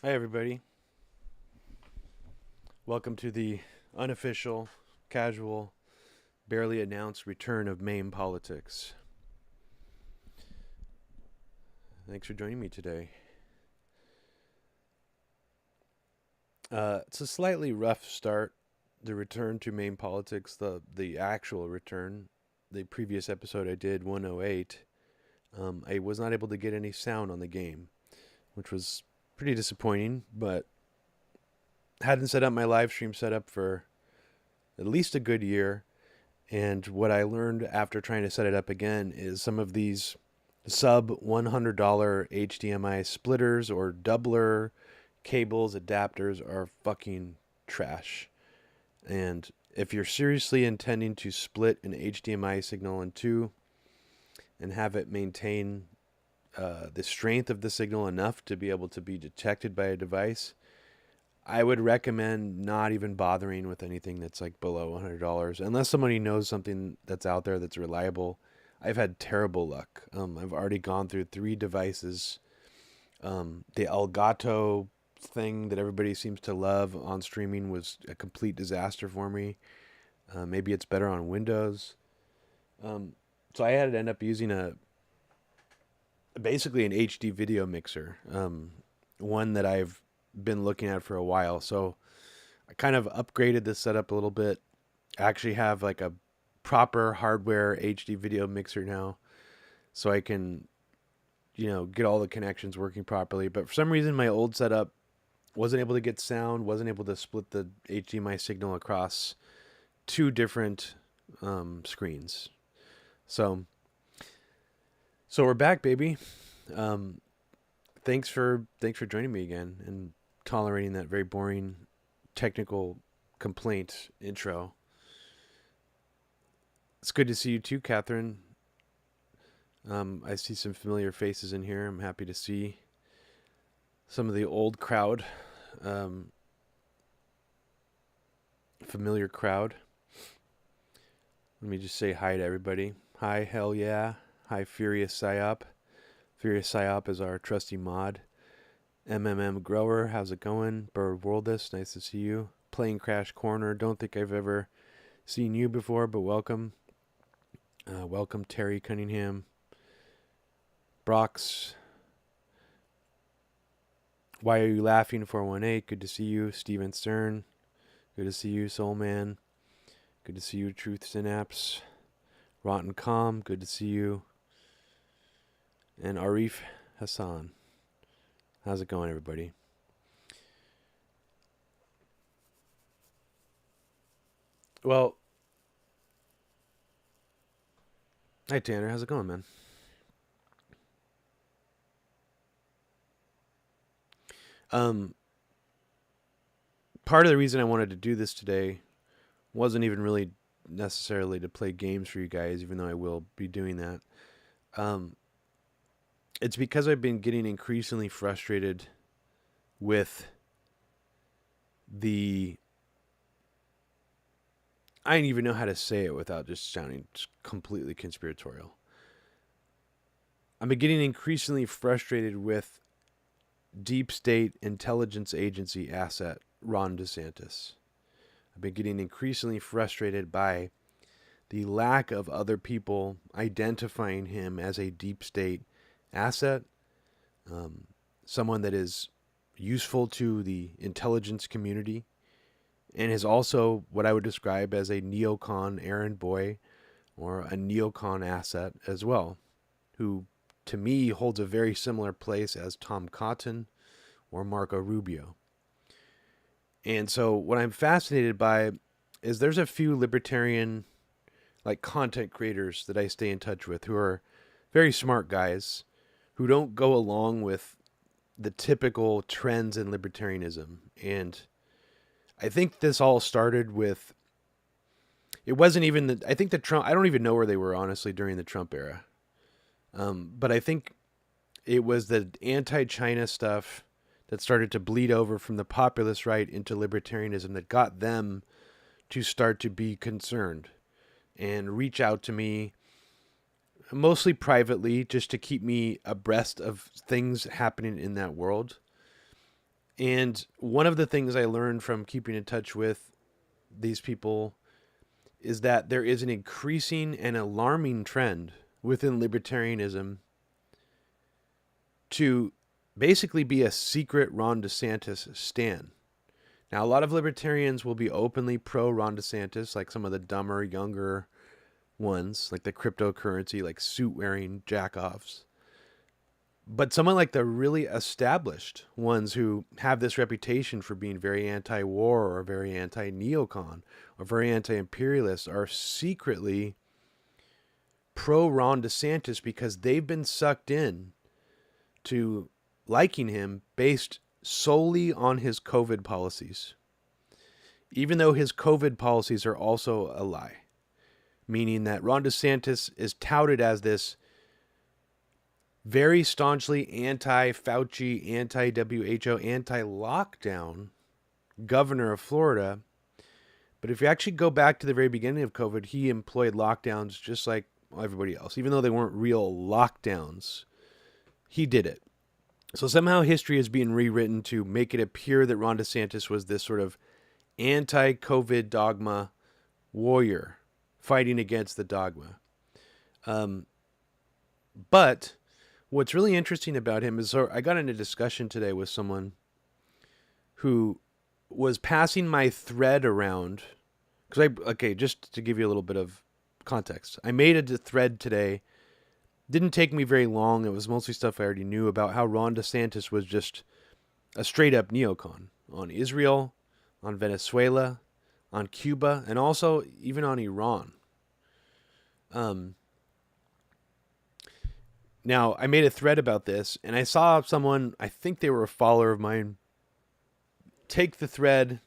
Hi, everybody. Welcome to the unofficial, casual, barely announced return of MAME politics. Thanks for joining me today. It's a slightly rough start, the return to MAME politics, the actual return. The previous episode I did, 108, I was not able to get any sound on the game, which was pretty disappointing, but hadn't set up my live stream setup for at least a good year. And what I learned after trying to set it up again is some of these sub $100 HDMI splitters or doubler cables, adapters are fucking trash. And if you're seriously intending to split an HDMI signal in two and have it maintain the strength of the signal enough to be able to be detected by a device, I would recommend not even bothering with anything that's like below $100 unless somebody knows something that's out there that's reliable. I've had terrible luck. I've already gone through 3 devices. The Elgato thing that everybody seems to love on streaming was a complete disaster for me. Maybe it's better on Windows. So I had to end up using basically an HD video mixer, one that I've been looking at for a while. So I kind of upgraded the setup a little bit. I actually have like a proper hardware HD video mixer now, so I can, get all the connections working properly. But for some reason, my old setup wasn't able to get sound, wasn't able to split the HDMI signal across 2 different screens. So, so we're back, baby. Um, thanks for joining me again and tolerating that very boring technical complaint intro. It's good to see you too, Catherine. I see some familiar faces in here. I'm happy to see some of the old crowd, um, familiar crowd. Let me just say hi to everybody. Hi, hell yeah. Hi, Furious Psyop. Furious Psyop is our trusty mod. MMM Grower, how's it going? Bird Worldist, nice to see you. Plane Crash Corner, don't think I've ever seen you before, but welcome. Welcome, Terry Cunningham. Brox, why are you laughing? 418, good to see you. Steven Stern, good to see you. Soul Man, good to see you. Truth Synapse. Rotten Calm, good to see you. And Arif Hassan, how's it going, everybody? Well, hi Tanner, how's it going, man? Um, Part of the reason I wanted to do this today wasn't even really necessarily to play games for you guys, even though I will be doing that. Um, it's because I've been getting increasingly frustrated with the. I don't even know how to say it without just sounding completely conspiratorial. I'm getting increasingly frustrated with deep state intelligence agency asset Ron DeSantis. I've been getting increasingly frustrated by the lack of other people identifying him as a deep state asset, um, someone that is useful to the intelligence community, and is also what I would describe as a neocon errand boy or a neocon asset as well, who to me holds a very similar place as Tom Cotton or Marco Rubio. And so what I'm fascinated by is there's a few libertarian like content creators that I stay in touch with who are very smart guys who don't go along with the typical trends in libertarianism. And I think this all started with it wasn't even the I think the Trump I don't even know where they were honestly during the Trump era. But I think it was the anti-China stuff that started to bleed over from the populist right into libertarianism that got them to start to be concerned and reach out to me mostly privately just to keep me abreast of things happening in that world. And one of the things I learned from keeping in touch with these people is that there is an increasing and alarming trend within libertarianism to basically be a secret Ron DeSantis stan. Now, a lot of libertarians will be openly pro Ron DeSantis, like some of the dumber, younger ones, like the cryptocurrency, like suit-wearing jackoffs. But someone like the really established ones who have this reputation for being very anti-war or very anti-neocon or very anti-imperialist are secretly pro-Ron DeSantis because they've been sucked in to liking him based solely on his COVID policies. Even though his COVID policies are also a lie. Meaning that Ron DeSantis is touted as this very staunchly anti-Fauci, anti-WHO, anti-lockdown governor of Florida. But if you actually go back to the very beginning of COVID, he employed lockdowns just like everybody else. Even though they weren't real lockdowns, he did it. So somehow history is being rewritten to make it appear that Ron DeSantis was this sort of anti-COVID dogma warrior fighting against the dogma. But what's really interesting about him is, I got in a discussion today with someone who was passing my thread around. Just to give you a little bit of context, I made a thread today. Didn't take me very long. It was mostly stuff I already knew about how Ron DeSantis was just a straight up neocon on Israel, on Venezuela, on Cuba, and also even on Iran. Now, I made a thread about this, and I saw someone, I think they were a follower of mine, take the thread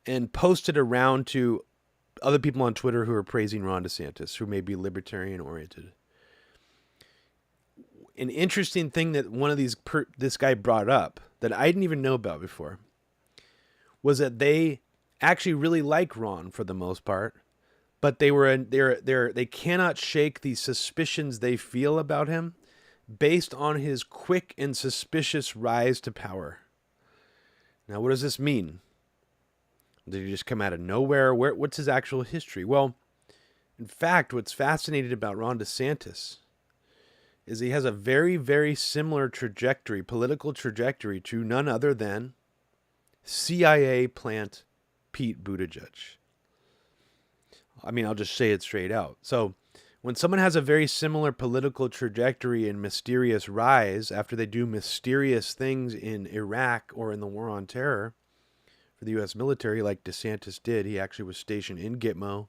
and post it around to other people on Twitter who are praising Ron DeSantis, who may be libertarian-oriented. An interesting thing that one of this guy brought up that I didn't even know about before was that they actually really like Ron for the most part, but they cannot shake the suspicions they feel about him based on his quick and suspicious rise to power. Now, what does this mean? Did he just come out of nowhere? What's his actual history? Well, in fact, what's fascinating about Ron DeSantis is he has a very, very similar trajectory, political trajectory, to none other than CIA plant Pete Buttigieg. I mean, I'll just say it straight out. So when someone has a very similar political trajectory and mysterious rise after they do mysterious things in Iraq or in the war on terror for the U.S. military, like DeSantis did, he actually was stationed in Gitmo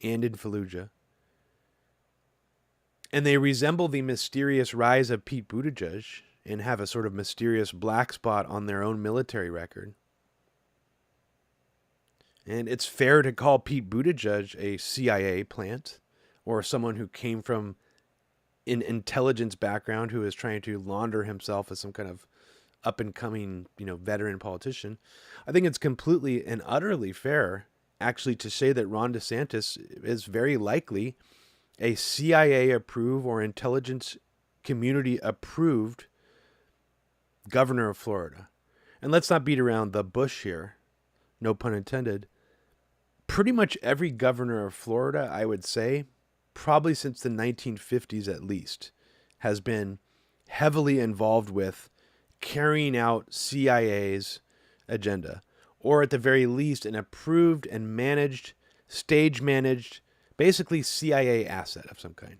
and in Fallujah, and they resemble the mysterious rise of Pete Buttigieg and have a sort of mysterious black spot on their own military record. And it's fair to call Pete Buttigieg a CIA plant or someone who came from an intelligence background who is trying to launder himself as some kind of up-and-coming, veteran politician. I think it's completely and utterly fair, actually, to say that Ron DeSantis is very likely a CIA-approved or intelligence community-approved governor of Florida. And let's not beat around the bush here, no pun intended. Pretty much every governor of Florida, I would say, probably since the 1950s at least, has been heavily involved with carrying out CIA's agenda, or at the very least an approved and managed, stage-managed, basically CIA asset of some kind.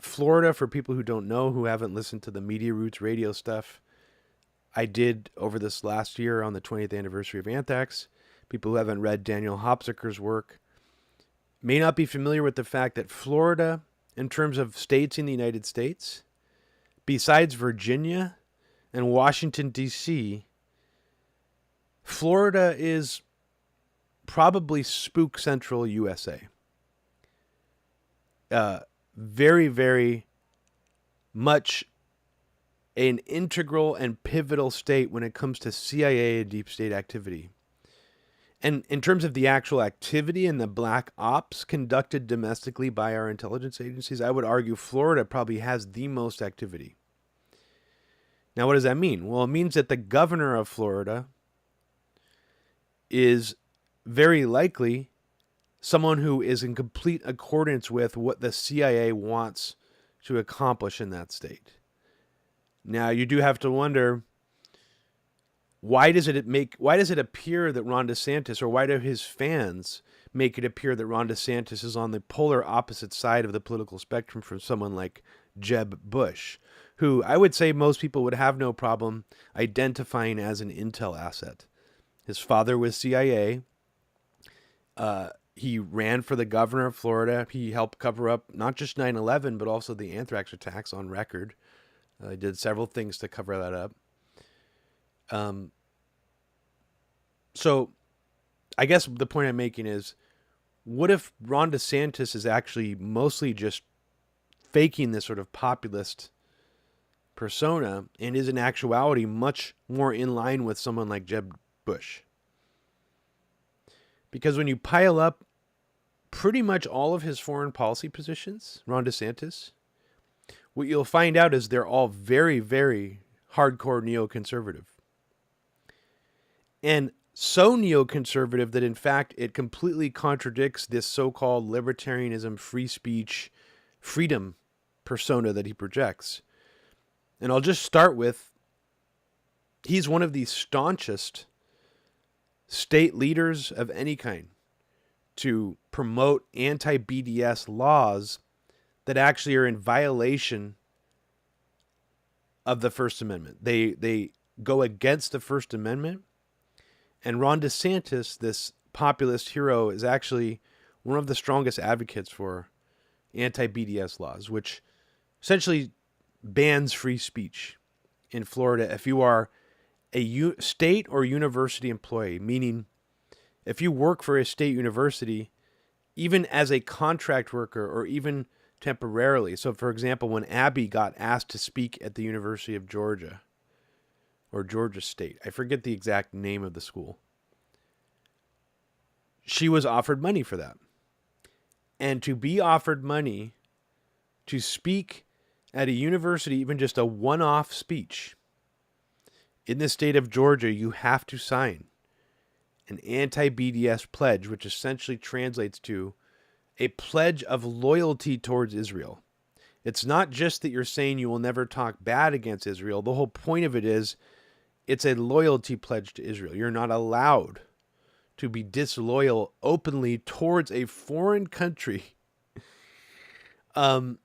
Florida, for people who don't know, who haven't listened to the Media Roots radio stuff, I did over this last year on the 20th anniversary of Anthrax. People who haven't read Daniel Hopsicker's work may not be familiar with the fact that Florida, in terms of states in the United States, besides Virginia and Washington, D.C., Florida is probably spook central USA. Very, very much an integral and pivotal state when it comes to CIA and deep state activity. And in terms of the actual activity and the black ops conducted domestically by our intelligence agencies, I would argue Florida probably has the most activity. Now, what does that mean? Well, it means that the governor of Florida is very likely someone who is in complete accordance with what the CIA wants to accomplish in that state. Now, you do have to wonder, why does it appear that Ron DeSantis, or why do his fans make it appear that Ron DeSantis is on the polar opposite side of the political spectrum from someone like Jeb Bush, who I would say most people would have no problem identifying as an intel asset? His father was CIA. He ran for the governor of Florida. He helped cover up not just 9/11, but also the anthrax attacks on record. He did several things to cover that up. So I guess the point I'm making is, what if Ron DeSantis is actually mostly just faking this sort of populist persona and is in actuality much more in line with someone like Jeb Bush? Because when you pile up pretty much all of his foreign policy positions, Ron DeSantis, what you'll find out is they're all very, very hardcore neoconservative. And so neoconservative that, in fact, it completely contradicts this so-called libertarianism, free speech, freedom persona that he projects. And I'll just start with, he's one of the staunchest state leaders of any kind to promote anti-BDS laws that actually are in violation of the First Amendment. They go against the First Amendment. And Ron DeSantis, this populist hero, is actually one of the strongest advocates for anti-BDS laws, which essentially bans free speech in Florida if you are a state or university employee, meaning if you work for a state university, even as a contract worker or even temporarily. So, for example, when Abby got asked to speak at the University of Georgia, or Georgia State, I forget the exact name of the school, she was offered money for that. And to be offered money to speak at a university, even just a one-off speech, in the state of Georgia, you have to sign an anti-BDS pledge, which essentially translates to a pledge of loyalty towards Israel. It's not just that you're saying you will never talk bad against Israel. The whole point of it is it's a loyalty pledge to Israel. You're not allowed to be disloyal openly towards a foreign country. Oh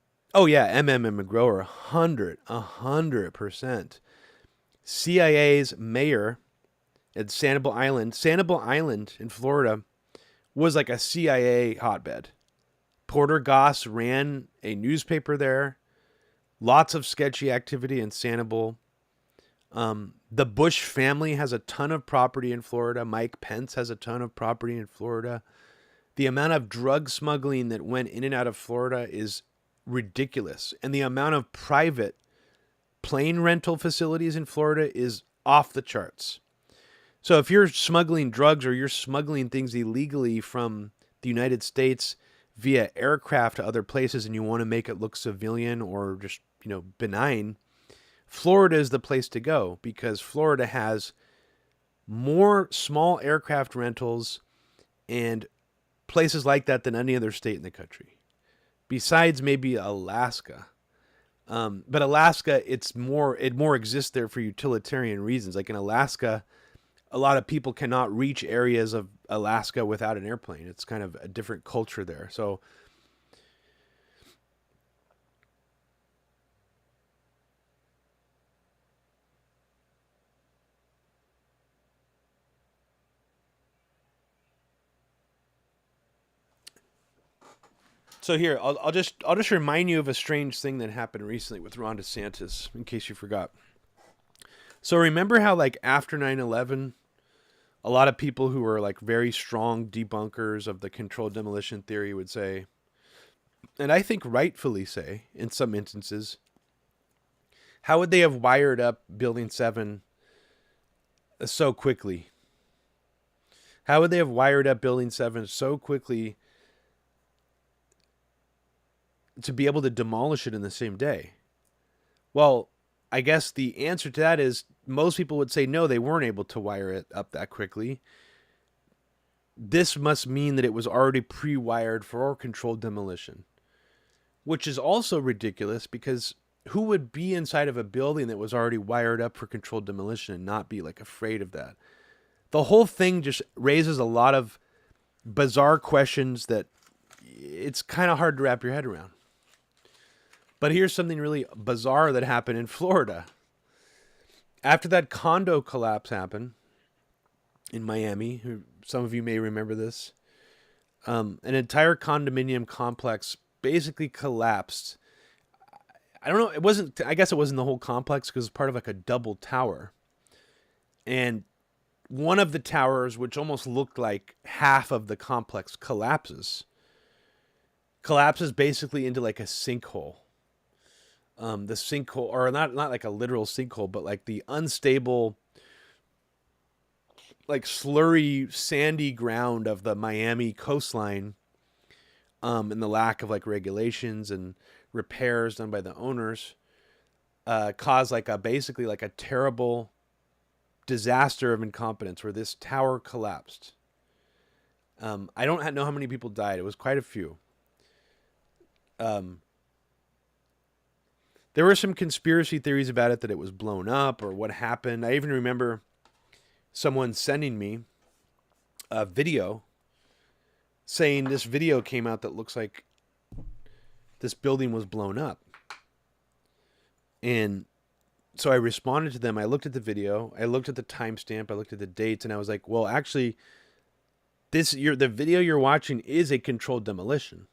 yeah, MM and McGrower, 100%. CIA's mayor at Sanibel Island in Florida, was like a CIA hotbed. Porter Goss ran a newspaper there. Lots of sketchy activity in Sanibel. The Bush family has a ton of property in Florida. Mike Pence has a ton of property in Florida. The amount of drug smuggling that went in and out of Florida is ridiculous. And the amount of private plane rental facilities in Florida is off the charts. So if you're smuggling drugs or you're smuggling things illegally from the United States via aircraft to other places and you want to make it look civilian or just, benign, Florida is the place to go, because Florida has more small aircraft rentals and places like that than any other state in the country, besides maybe Alaska. But Alaska, it more exists there for utilitarian reasons. Like in Alaska, a lot of people cannot reach areas of Alaska without an airplane. It's kind of a different culture there. So here, I'll just remind you of a strange thing that happened recently with Ron DeSantis, in case you forgot. So remember how, like, after 9/11, a lot of people who were like very strong debunkers of the controlled demolition theory would say, and I think rightfully say in some instances, how would they have wired up Building 7 so quickly? How would they have wired up Building 7 so quickly to be able to demolish it in the same day? Well, I guess the answer to that is most people would say no, they weren't able to wire it up that quickly. This must mean that it was already pre-wired for controlled demolition, which is also ridiculous because who would be inside of a building that was already wired up for controlled demolition and not be like afraid of that? The whole thing just raises a lot of bizarre questions that it's kind of hard to wrap your head around. But here's something really bizarre that happened in Florida. After that condo collapse happened in Miami, some of you may remember this, an entire condominium complex basically collapsed. I don't know, I guess it wasn't the whole complex because it's part of like a double tower. And one of the towers, which almost looked like half of the complex, collapses basically into like a sinkhole. The sinkhole, or not like a literal sinkhole, but like the unstable, like slurry, sandy ground of the Miami coastline, and the lack of like regulations and repairs done by the owners, caused like basically like a terrible disaster of incompetence where this tower collapsed. I don't know how many people died. It was quite a few. There were some conspiracy theories about it, that it was blown up or what happened. I even remember someone sending me a video saying this video came out that looks like this building was blown up. And so I responded to them. I looked at the video. I looked at the timestamp. I looked at the dates. And I was like, well, actually, the video you're watching is a controlled demolition.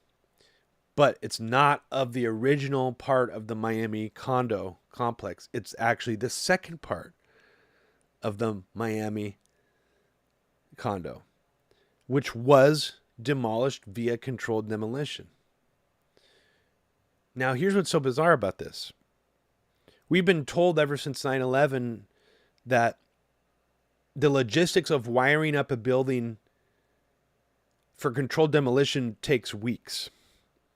But it's not of the original part of the Miami condo complex. It's actually the second part of the Miami condo, which was demolished via controlled demolition. Now, here's what's so bizarre about this. We've been told ever since 9/11 that the logistics of wiring up a building for controlled demolition takes weeks.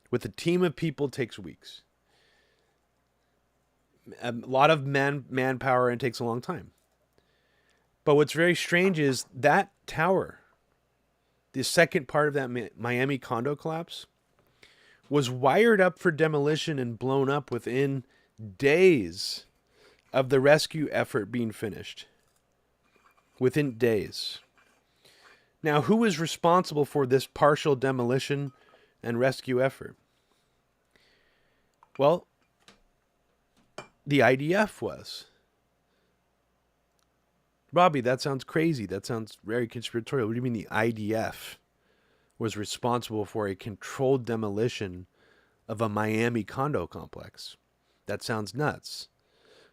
With a team of people, takes weeks. A lot of manpower, and takes a long time. But what's very strange is that tower, the second part of that Miami condo collapse, was wired up for demolition and blown up within days of the rescue effort being finished. Within days. Now, who is responsible for this partial demolition and rescue effort? Well, the IDF was. Robbie, that sounds crazy. That sounds very conspiratorial. What do you mean the IDF was responsible for a controlled demolition of a Miami condo complex? That sounds nuts.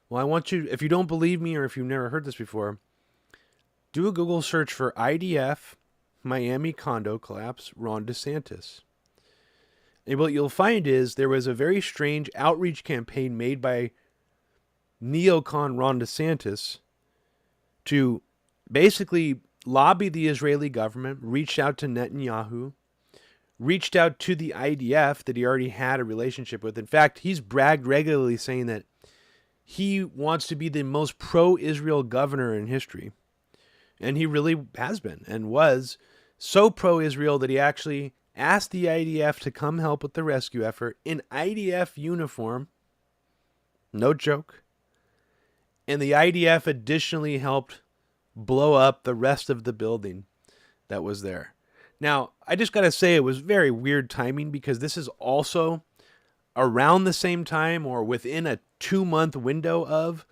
Well, I want you, if you don't believe me or if you've never heard this before, do a Google search for IDF Miami condo collapse Ron DeSantis. And what you'll find is there was a very strange outreach campaign made by neocon Ron DeSantis to basically lobby the Israeli government, reached out to Netanyahu, reached out to the IDF that he already had a relationship with. In fact, he's bragged regularly saying that he wants to be the most pro-Israel governor in history. And he really has been and was so pro-Israel that he actually asked the IDF to come help with the rescue effort in IDF uniform. No joke. And the IDF additionally helped blow up the rest of the building that was there. Now, I just got to say it was very weird timing because this is also around the same time or within a 2-month window of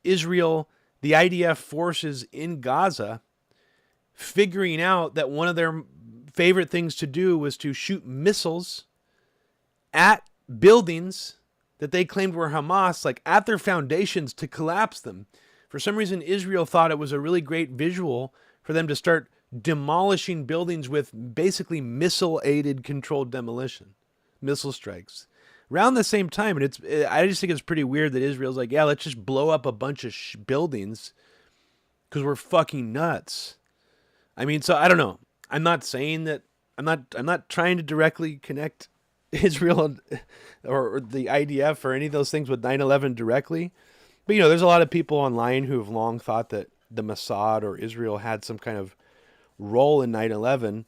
Israel, the IDF forces in Gaza, figuring out that one of their favorite things to do was to shoot missiles at buildings that they claimed were Hamas, like at their foundations, to collapse them. For some reason, Israel thought it was a really great visual for them to start demolishing buildings with basically missile-aided controlled demolition, missile strikes. Around the same time, and I just think it's pretty weird that Israel's like, yeah, let's just blow up a bunch of buildings because we're fucking nuts. I mean, so I don't know. I'm not saying that. I'm not trying to directly connect Israel or the IDF or any of those things with 9/11 directly. But there's a lot of people online who have long thought that the Mossad or Israel had some kind of role in 9/11,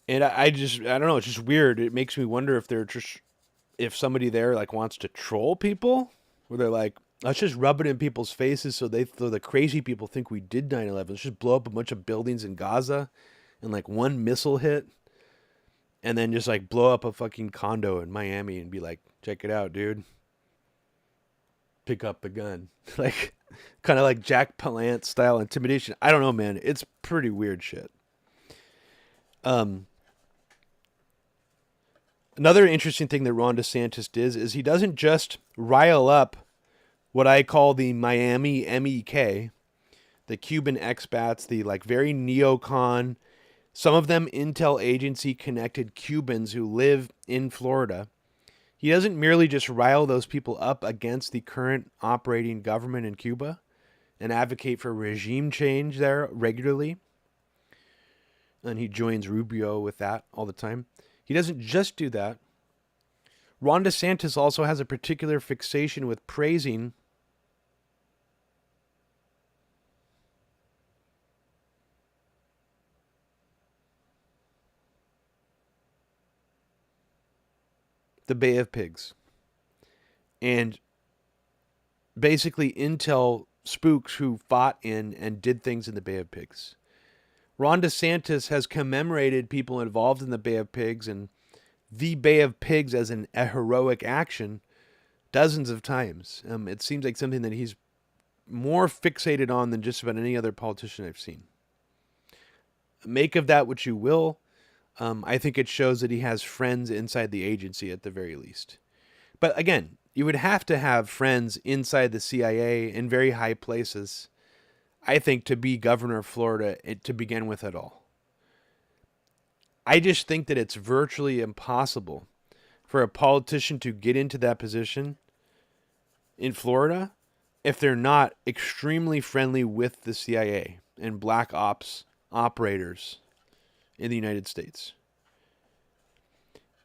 and I don't know. It's just weird. It makes me wonder if if somebody there like wants to troll people, where they're like, let's just rub it in people's faces so the crazy people think we did 9/11. Let's just blow up a bunch of buildings in Gaza, and like one missile hit, and then just like blow up a fucking condo in Miami and be like, check it out, dude. Pick up the gun. Like, kind of like Jack Palance style intimidation. I don't know, man. It's pretty weird shit. Another interesting thing that Ron DeSantis does is he doesn't just rile up what I call the Miami MEK, the Cuban expats, the like very neocon, some of them intel agency connected Cubans who live in Florida. He doesn't merely just rile those people up against the current operating government in Cuba and advocate for regime change there regularly. And he joins Rubio with that all the time. He doesn't just do that. Ron DeSantis also has a particular fixation with praising the Bay of Pigs and basically intel spooks who fought in and did things in the Bay of Pigs. Ron DeSantis has commemorated people involved in the Bay of Pigs and the Bay of Pigs as a heroic action dozens of times. It seems like something that he's more fixated on than just about any other politician I've seen. Make of that what you will. I think it shows that he has friends inside the agency at the very least. But again, you would have to have friends inside the CIA in very high places, I think, to be governor of Florida to begin with at all. I just think that it's virtually impossible for a politician to get into that position in Florida if they're not extremely friendly with the CIA and black ops operators in the United States.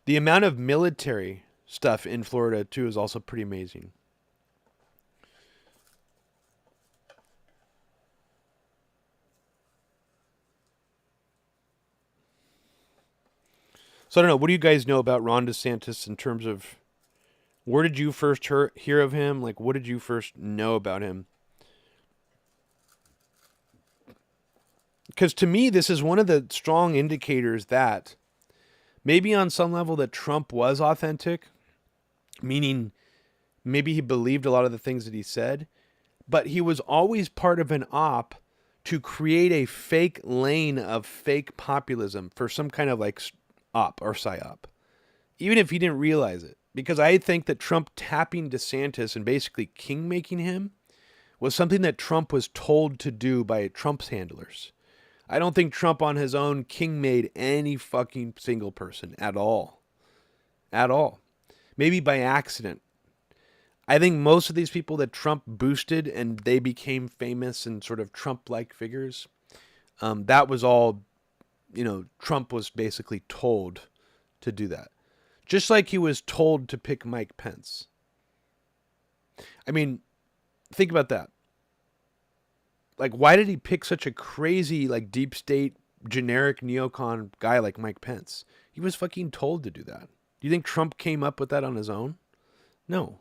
The amount of military stuff in Florida, too, is also pretty amazing. So I don't know. What do you guys know about Ron DeSantis in terms of where did you first hear of him? Like, what did you first know about him? Because to me, this is one of the strong indicators that maybe on some level that Trump was authentic, meaning maybe he believed a lot of the things that he said, but he was always part of an op to create a fake lane of fake populism for some kind of like op or psyop, even if he didn't realize it. Because I think that Trump tapping DeSantis and basically king-making him was something that Trump was told to do by Trump's handlers. I don't think Trump on his own king-made any fucking single person at all. At all. Maybe by accident. I think most of these people that Trump boosted and they became famous and sort of Trump-like figures, that was all, Trump was basically told to do that. Just like he was told to pick Mike Pence. I mean, think about that. Like, why did he pick such a crazy, like, deep state, generic neocon guy like Mike Pence? He was fucking told to do that. Do you think Trump came up with that on his own? No.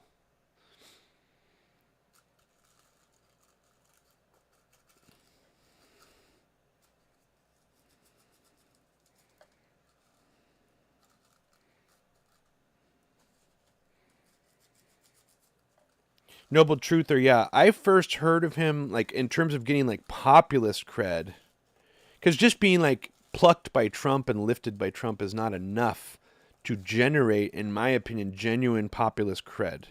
Noble Truther, yeah. I first heard of him, like, in terms of getting, like, populist cred. Because just being, like, plucked by Trump and lifted by Trump is not enough to generate, in my opinion, genuine populist cred.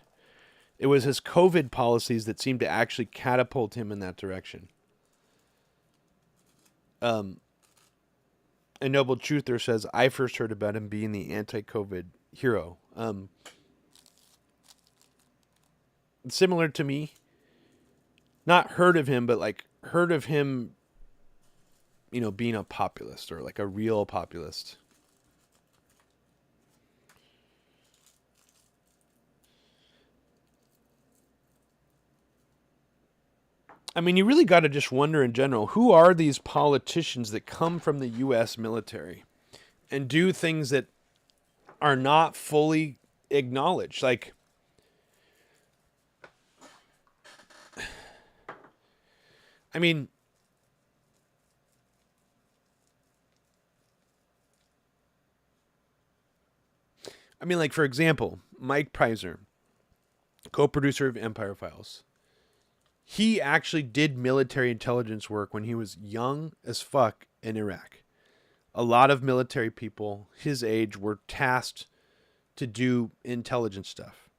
It was his COVID policies that seemed to actually catapult him in that direction. And Noble Truther says, I first heard about him being the anti-COVID hero. Similar to me. Not heard of him, but like heard of him, being a populist or like a real populist. I mean, you really got to just wonder in general, who are these politicians that come from the U.S. military and do things that are not fully acknowledged? Like, I mean, like, for example, Mike Pizer, co-producer of Empire Files. He actually did military intelligence work when he was young as fuck in Iraq. A lot of military people his age were tasked to do intelligence stuff.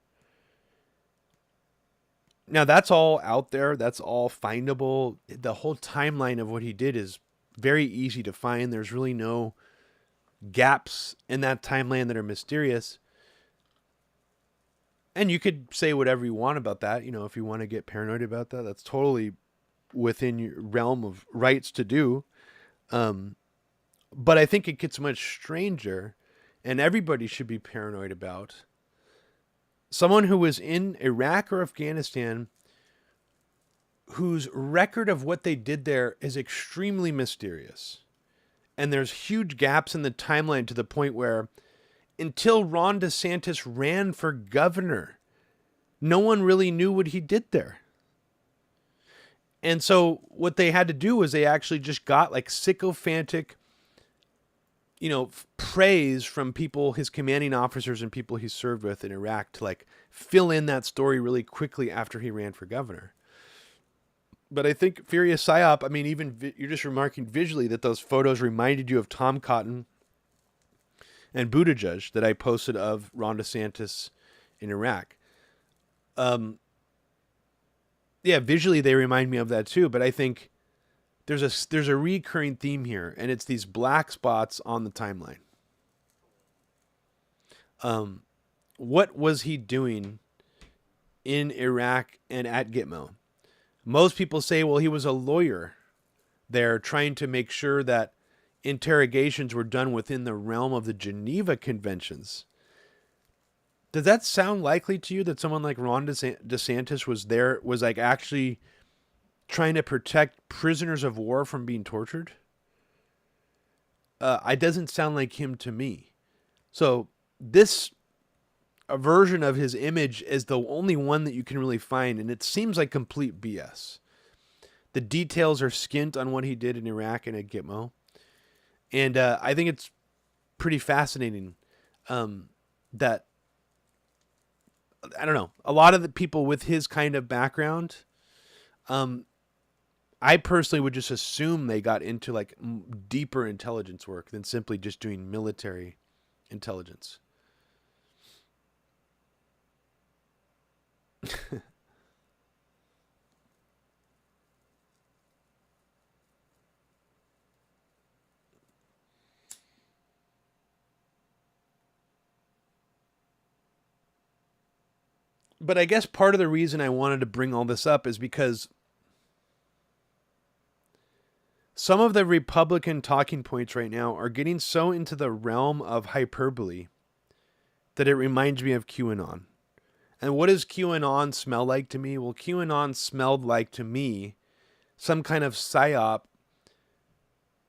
Now, that's all out there. That's all findable. The whole timeline of what he did is very easy to find. There's really no gaps in that timeline that are mysterious. And you could say whatever you want about that. You know, if you want to get paranoid about that, that's totally within your realm of rights to do. But I think it gets much stranger, and everybody should be paranoid about someone who was in Iraq or Afghanistan whose record of what they did there is extremely mysterious. And there's huge gaps in the timeline to the point where until Ron DeSantis ran for governor, no one really knew what he did there. And so what they had to do was they actually just got like sycophantic, praise from people, his commanding officers and people he served with in Iraq to like fill in that story really quickly after he ran for governor. But I think Furious PSYOP, I mean, even you're just remarking visually that those photos reminded you of Tom Cotton and Buttigieg that I posted of Ron DeSantis in Iraq. Yeah, visually they remind me of that too, but I think there's a recurring theme here, and it's these black spots on the timeline. What was he doing in Iraq and at Gitmo? Most people say, well, he was a lawyer there trying to make sure that interrogations were done within the realm of the Geneva Conventions. Does that sound likely to you that someone like Ron DeSantis was like actually trying to protect prisoners of war from being tortured? It doesn't sound like him to me. So this a version of his image is the only one that you can really find, and it seems like complete BS. The details are skint on what he did in Iraq and at Gitmo. And I think it's pretty fascinating that, I don't know, a lot of the people with his kind of background, I personally would just assume they got into like deeper intelligence work than simply just doing military intelligence. But I guess part of the reason I wanted to bring all this up is because some of the Republican talking points right now are getting so into the realm of hyperbole that it reminds me of QAnon. And what does QAnon smell like to me? Well, QAnon smelled like to me some kind of psyop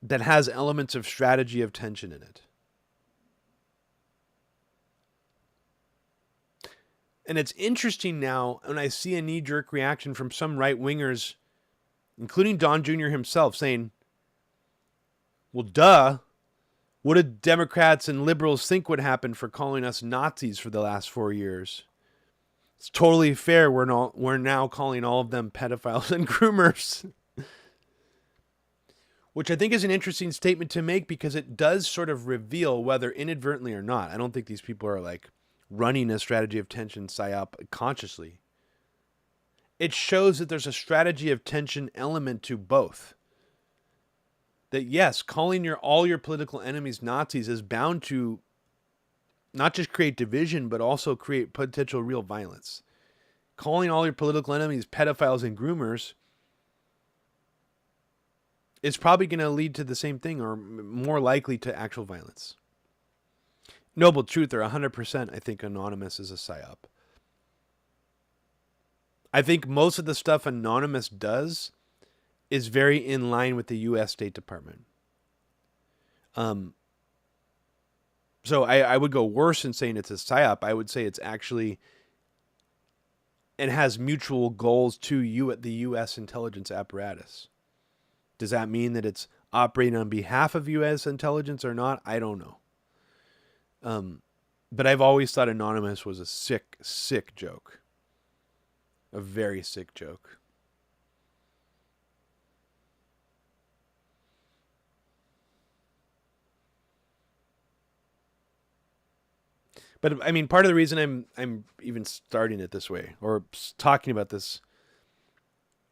that has elements of strategy of tension in it. And it's interesting now when I see a knee-jerk reaction from some right-wingers, including Don Jr. himself, saying, well, duh, what did Democrats and liberals think would happen for calling us Nazis for the last 4 years? It's totally fair. We're now calling all of them pedophiles and groomers. Which I think is an interesting statement to make because it does sort of reveal, whether inadvertently or not, I don't think these people are like running a strategy of tension psyop consciously. It shows that there's a strategy of tension element to both. That yes, calling all your political enemies Nazis is bound to not just create division, but also create potential real violence. Calling all your political enemies pedophiles and groomers is probably going to lead to the same thing or more likely to actual violence. Noble Truth, or 100%, I think Anonymous is a psyop. I think most of the stuff Anonymous does is very in line with the U.S. State Department. So I would go worse in saying it's a psyop. I would say it's actually and has mutual goals to you at the U.S. intelligence apparatus. Does that mean that it's operating on behalf of U.S. intelligence or not? I don't know. But I've always thought Anonymous was a sick, sick joke. A very sick joke. But I mean, part of the reason I'm even starting it this way or talking about this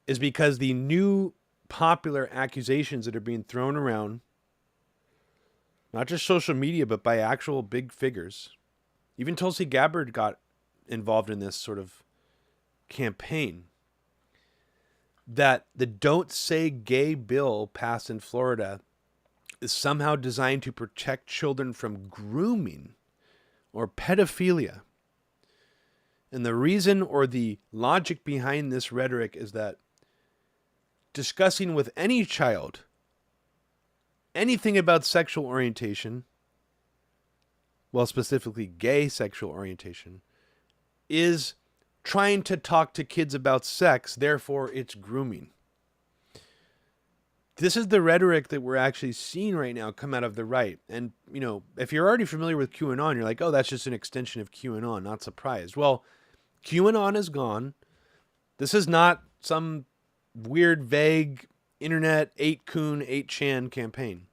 is because the new popular accusations that are being thrown around, not just social media, but by actual big figures. Even Tulsi Gabbard got involved in this sort of campaign that the Don't Say Gay bill passed in Florida is somehow designed to protect children from grooming or pedophilia. And the reason or the logic behind this rhetoric is that discussing with any child anything about sexual orientation, well, specifically gay sexual orientation, is trying to talk to kids about sex, therefore it's grooming. This is the rhetoric that we're actually seeing right now come out of the right. And, you know, if you're already familiar with QAnon, you're like, oh, that's just an extension of QAnon, not surprised. Well, QAnon is gone. This is not some weird, vague internet 8kun, 8chan campaign.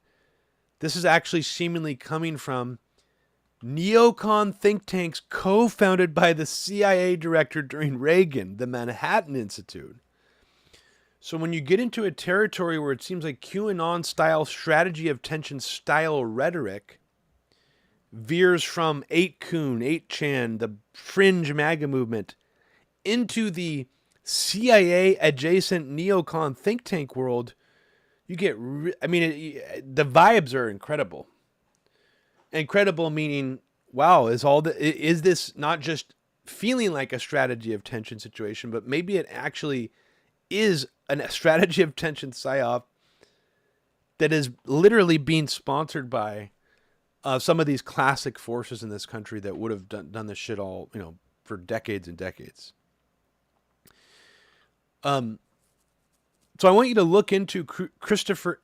This is actually seemingly coming from neocon think tanks co-founded by the CIA director during Reagan, the Manhattan Institute. So when you get into a territory where it seems like QAnon-style strategy of tension style rhetoric veers from 8kun, 8chan, the fringe MAGA movement, into the CIA-adjacent neocon think tank world, you get, the vibes are incredible. Incredible meaning, wow, is this not just feeling like a strategy of tension situation, but maybe it actually is a strategy of tension psyop that is literally being sponsored by some of these classic forces in this country that would have done this shit all, for decades and decades. So I want you to look into Christopher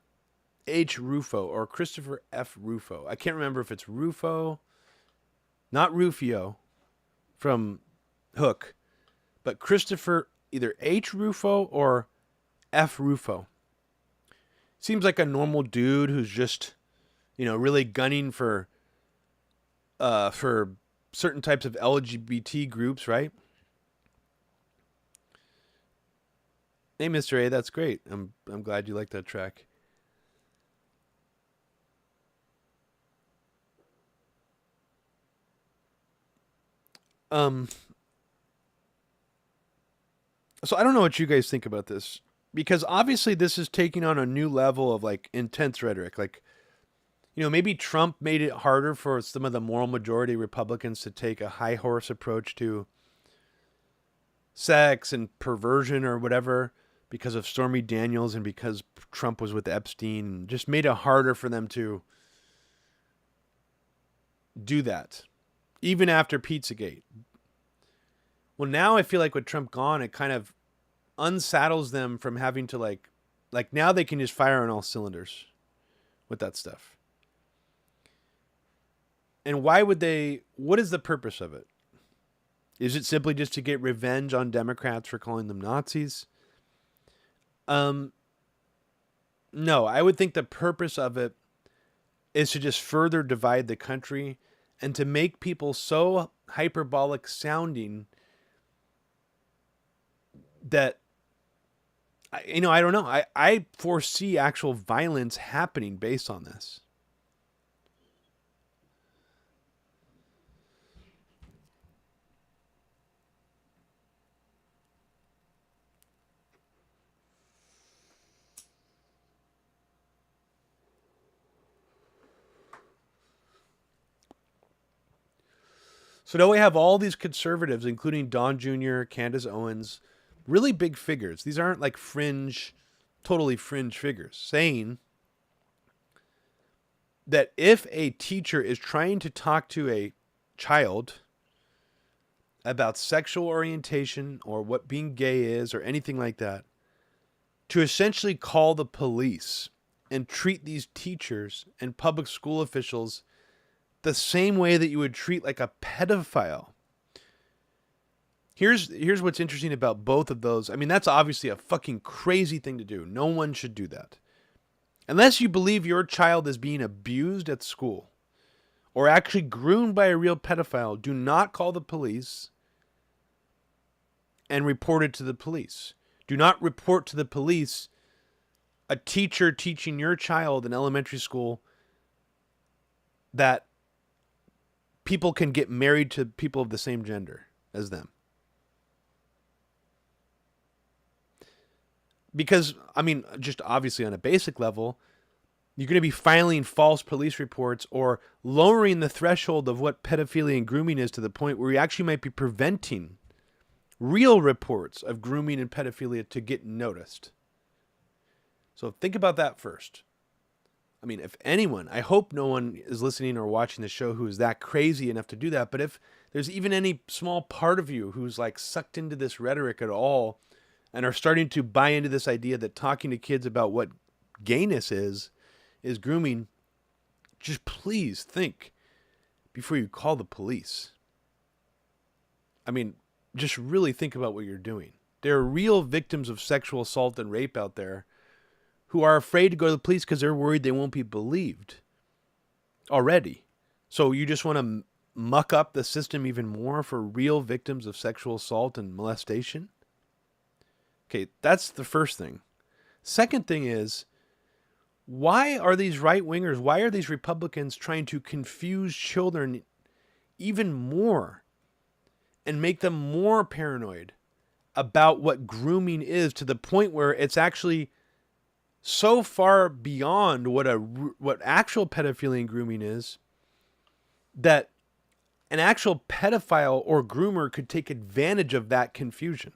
H. Rufo or Christopher F. Rufo. I can't remember if it's Rufo, not Rufio from Hook, but Christopher either H. Rufo or F. Rufo. Seems like a normal dude who's just, really gunning for certain types of LGBT groups, right? Hey, Mr. A, that's great. I'm glad you like that track. So I don't know what you guys think about this, because obviously this is taking on a new level of like intense rhetoric. Like, maybe Trump made it harder for some of the moral majority Republicans to take a high horse approach to sex and perversion or whatever because of Stormy Daniels and because Trump was with Epstein, and just made it harder for them to do that, even after Pizzagate. Well, now I feel like with Trump gone, it kind of unsaddles them from having to like now they can just fire on all cylinders with that stuff. And why would they? What is the purpose of it? Is it simply just to get revenge on Democrats for calling them Nazis? No, I would think the purpose of it is to just further divide the country and to make people so hyperbolic sounding that, I don't know. I foresee actual violence happening based on this. So now we have all these conservatives, including Don Jr., Candace Owens, really big figures, these aren't like totally fringe figures, saying that if a teacher is trying to talk to a child about sexual orientation or what being gay is or anything like that, to essentially call the police and treat these teachers and public school officials the same way that you would treat like a pedophile. Here's what's interesting about both of those. I mean, that's obviously a fucking crazy thing to do. No one should do that. Unless you believe your child is being abused at school or actually groomed by a real pedophile, do not call the police and report it to the police. Do not report to the police a teacher teaching your child in elementary school that people can get married to people of the same gender as them. Because, I mean, just obviously on a basic level, you're going to be filing false police reports or lowering the threshold of what pedophilia and grooming is to the point where you actually might be preventing real reports of grooming and pedophilia to get noticed. So think about that first. I mean, if anyone, I hope no one is listening or watching the show who is that crazy enough to do that. But if there's even any small part of you who's like sucked into this rhetoric at all and are starting to buy into this idea that talking to kids about what gayness is grooming, just please think before you call the police. I mean, just really think about what you're doing. There are real victims of sexual assault and rape out there who are afraid to go to the police because they're worried they won't be believed already. So you just want to muck up the system even more for real victims of sexual assault and molestation? Okay, that's the first thing. Second thing is, why are these right-wingers, why are these Republicans trying to confuse children even more and make them more paranoid about what grooming is, to the point where it's actually so far beyond what actual pedophilia and grooming is that an actual pedophile or groomer could take advantage of that confusion?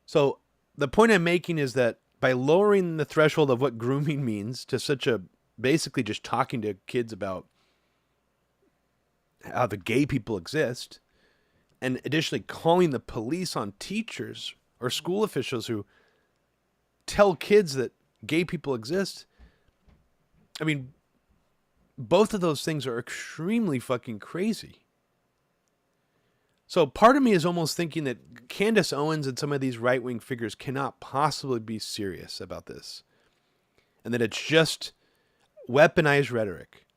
So the point I'm making is that by lowering the threshold of what grooming means to such a, basically just talking to kids about how the gay people exist, and additionally calling the police on teachers or school officials who tell kids that gay people exist, I mean, both of those things are extremely fucking crazy. So part of me is almost thinking that Candace Owens and some of these right-wing figures cannot possibly be serious about this, and that it's just weaponized rhetoric.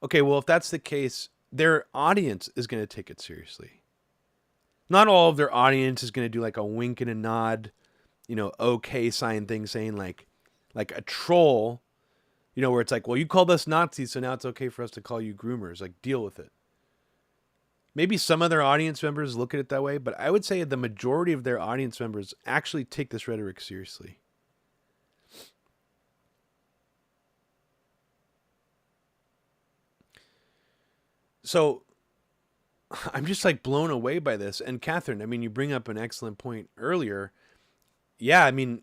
Okay, well, if that's the case, their audience is going to take it seriously. Not all of their audience is going to do like a wink and a nod, okay sign thing, saying like a troll, where it's like, well, you called us Nazis, so now it's okay for us to call you groomers. Like, deal with it. Maybe some of their audience members look at it that way, but I would say the majority of their audience members actually take this rhetoric seriously. So I'm just like blown away by this. And Catherine, I mean, you bring up an excellent point earlier. Yeah, I mean,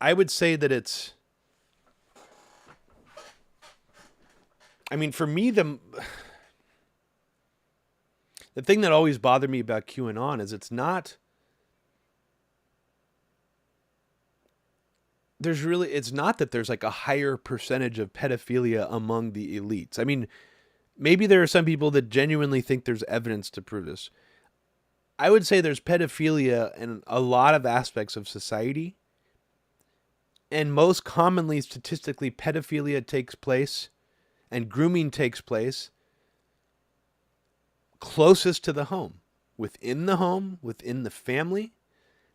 I would say that it's, I mean, for me, the thing that always bothered me about QAnon is it's not that there's like a higher percentage of pedophilia among the elites. I mean, maybe there are some people that genuinely think there's evidence to prove this. I would say there's pedophilia in a lot of aspects of society. And most commonly, statistically, pedophilia takes place and grooming takes place closest to the home, within the family,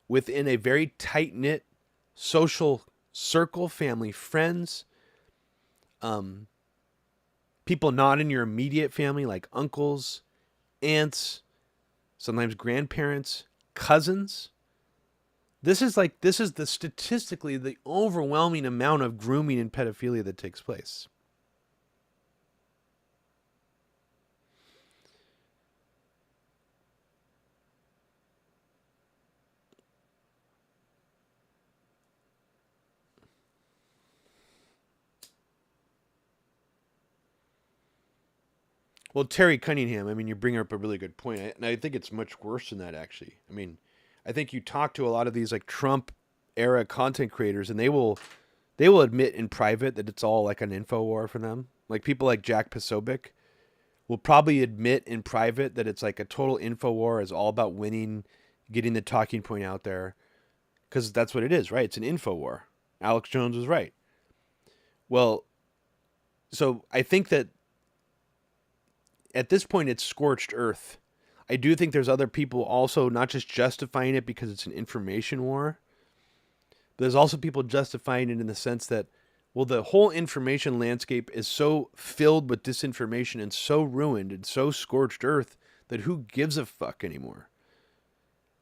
within a very tight-knit social circle, family, friends, people not in your immediate family, like uncles, aunts, sometimes grandparents, cousins. This is the statistically the overwhelming amount of grooming and pedophilia that takes place. Well, Terry Cunningham, I mean, you bring up a really good point, and I think it's much worse than that, actually. I mean, I think you talk to a lot of these like Trump era content creators, and they will admit in private that it's all like an info war for them. Like people like Jack Posobiec will probably admit in private that it's like a total info war. Is all about winning, getting the talking point out there, because that's what it is, right? It's an info war. Alex Jones was right. Well, so I think that at this point it's scorched earth. I do think there's other people also not just justifying it because it's an information war, but there's also people justifying it in the sense that, well, the whole information landscape is so filled with disinformation and so ruined and so scorched earth that who gives a fuck anymore?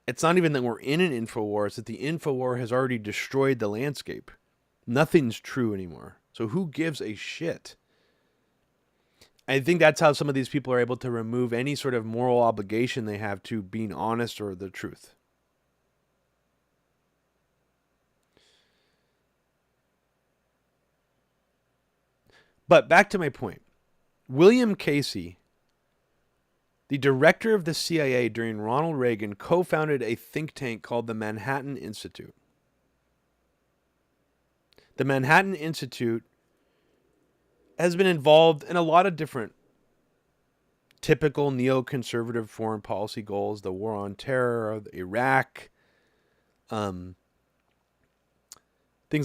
It's not even that we're in an info war, it's that the info war has already destroyed the landscape. Nothing's true anymore. So who gives a shit? I think that's how some of these people are able to remove any sort of moral obligation they have to being honest or the truth. But back to my point. William Casey, the director of the CIA during Ronald Reagan, co-founded a think tank called the Manhattan Institute. The Manhattan Institute has been involved in a lot of different typical neoconservative foreign policy goals, the war on terror, Iraq, things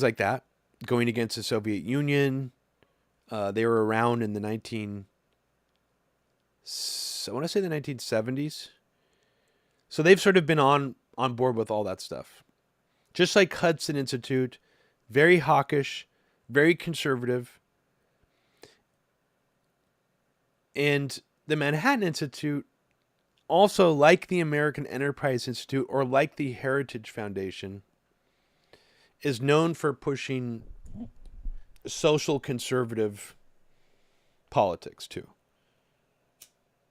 like that, going against the Soviet Union. They were around in the I want to say the 1970s. So they've sort of been on board with all that stuff. Just like Hudson Institute, very hawkish, very conservative. And the Manhattan Institute, also like the American Enterprise Institute or like the Heritage Foundation, is known for pushing social conservative politics too.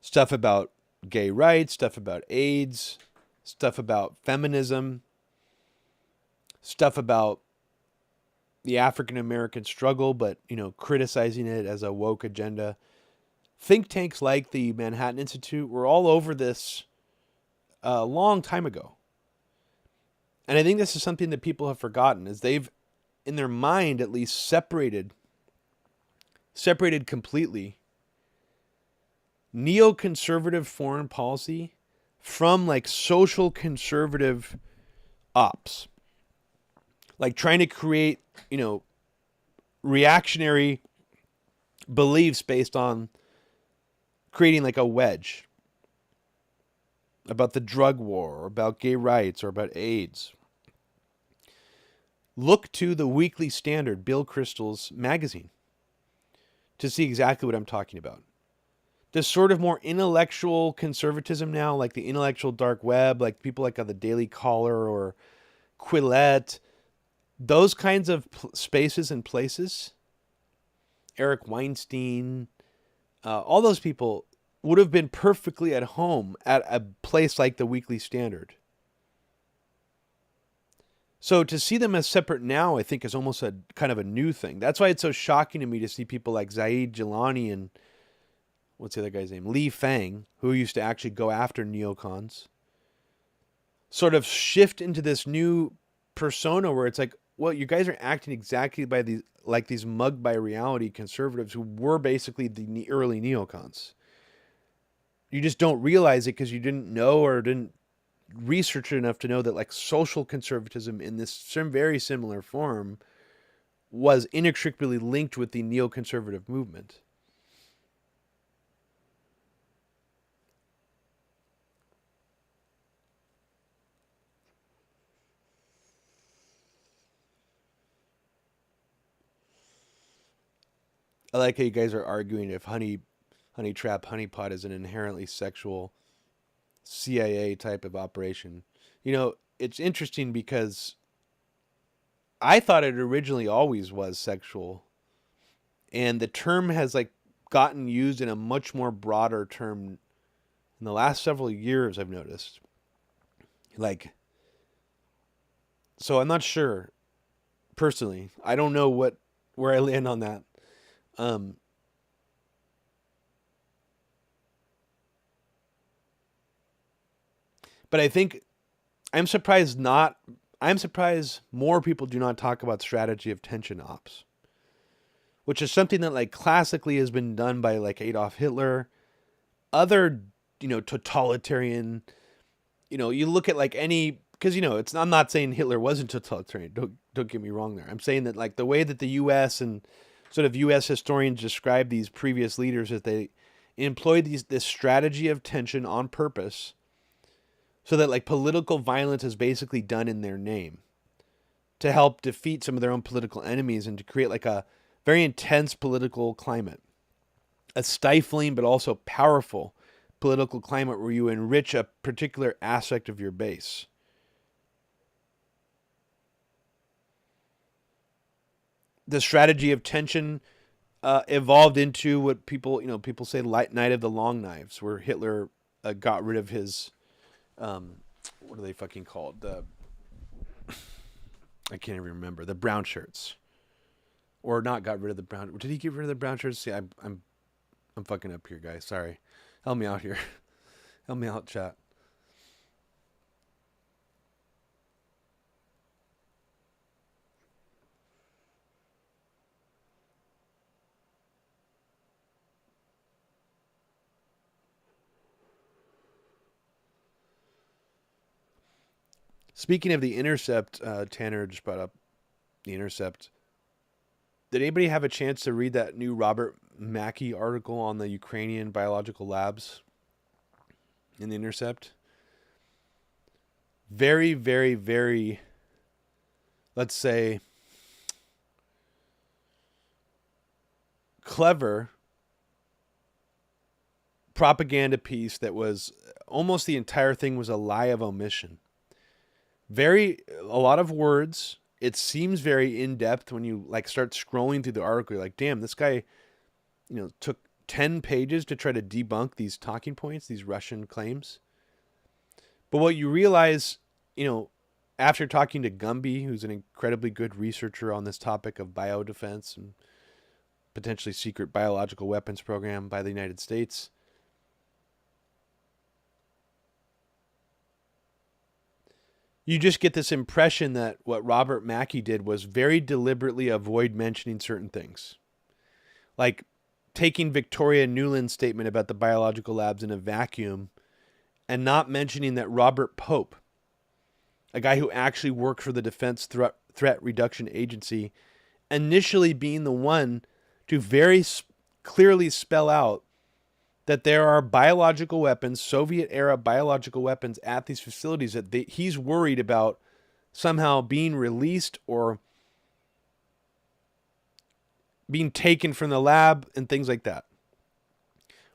Stuff about gay rights, stuff about AIDS, stuff about feminism, stuff about the African American struggle, but, criticizing it as a woke agenda. Think tanks like the Manhattan Institute were all over this a long time ago. And I think this is something that people have forgotten, is they've, in their mind at least, separated completely neoconservative foreign policy from like social conservative ops. Like trying to create, reactionary beliefs based on creating like a wedge about the drug war or about gay rights or about AIDS. Look to the Weekly Standard, Bill Kristol's magazine, to see exactly what I'm talking about. This sort of more intellectual conservatism now, like the intellectual dark web, like people like on the Daily Caller or Quillette, those kinds of spaces and places, Eric Weinstein, all those people would have been perfectly at home at a place like the Weekly Standard. So to see them as separate now, I think, is almost a kind of a new thing. That's why it's so shocking to me to see people like Zaid Jilani and what's the other guy's name? Li Fang, who used to actually go after neocons, sort of shift into this new persona where it's like, well, you guys are acting exactly like these mugged by reality conservatives who were basically the early neocons. You just don't realize it because you didn't know or didn't research it enough to know that like social conservatism in this very similar form was inextricably linked with the neoconservative movement. I like how you guys are arguing if Honey Trap Honeypot is an inherently sexual CIA type of operation. It's interesting because I thought it originally always was sexual, and the term has like gotten used in a much more broader term in the last several years, I've noticed. Like, so I'm not sure personally. I don't know where I land on that. But I'm surprised more people do not talk about strategy of tension ops, which is something that like classically has been done by like Adolf Hitler, other, totalitarian, you look at like any, because, I'm not saying Hitler wasn't totalitarian. Don't get me wrong there. I'm saying that like the way that the U.S. and sort of U.S. historians describe these previous leaders is they employed this strategy of tension on purpose, so that like political violence is basically done in their name to help defeat some of their own political enemies and to create like a very intense political climate, a stifling but also powerful political climate where you enrich a particular aspect of your base. The strategy of tension evolved into what people say Night of the Long Knives, where Hitler got rid of his what are they fucking called? I can't even remember, the brown shirts, or not got rid of the brown. Did he get rid of the brown shirts? See, I'm fucking up here, guys. Sorry, help me out here. Help me out, chat. Speaking of The Intercept, Tanner just brought up The Intercept. Did anybody have a chance to read that new Robert Mackey article on the Ukrainian biological labs in The Intercept? Very, very, very, let's say, clever propaganda piece that was almost the entire thing was a lie of omission. A lot of words. It seems very in-depth when you like start scrolling through the article. You're like, damn, this guy, took 10 pages to try to debunk these talking points, these Russian claims. But what you realize, after talking to Gumby, who's an incredibly good researcher on this topic of biodefense and potentially secret biological weapons program by the United States, you just get this impression that what Robert Mackey did was very deliberately avoid mentioning certain things. Like taking Victoria Nuland's statement about the biological labs in a vacuum and not mentioning that Robert Pope, a guy who actually worked for the Defense Threat Reduction Agency, initially being the one to very clearly spell out that there are biological weapons, Soviet-era biological weapons at these facilities that he's worried about somehow being released or being taken from the lab and things like that.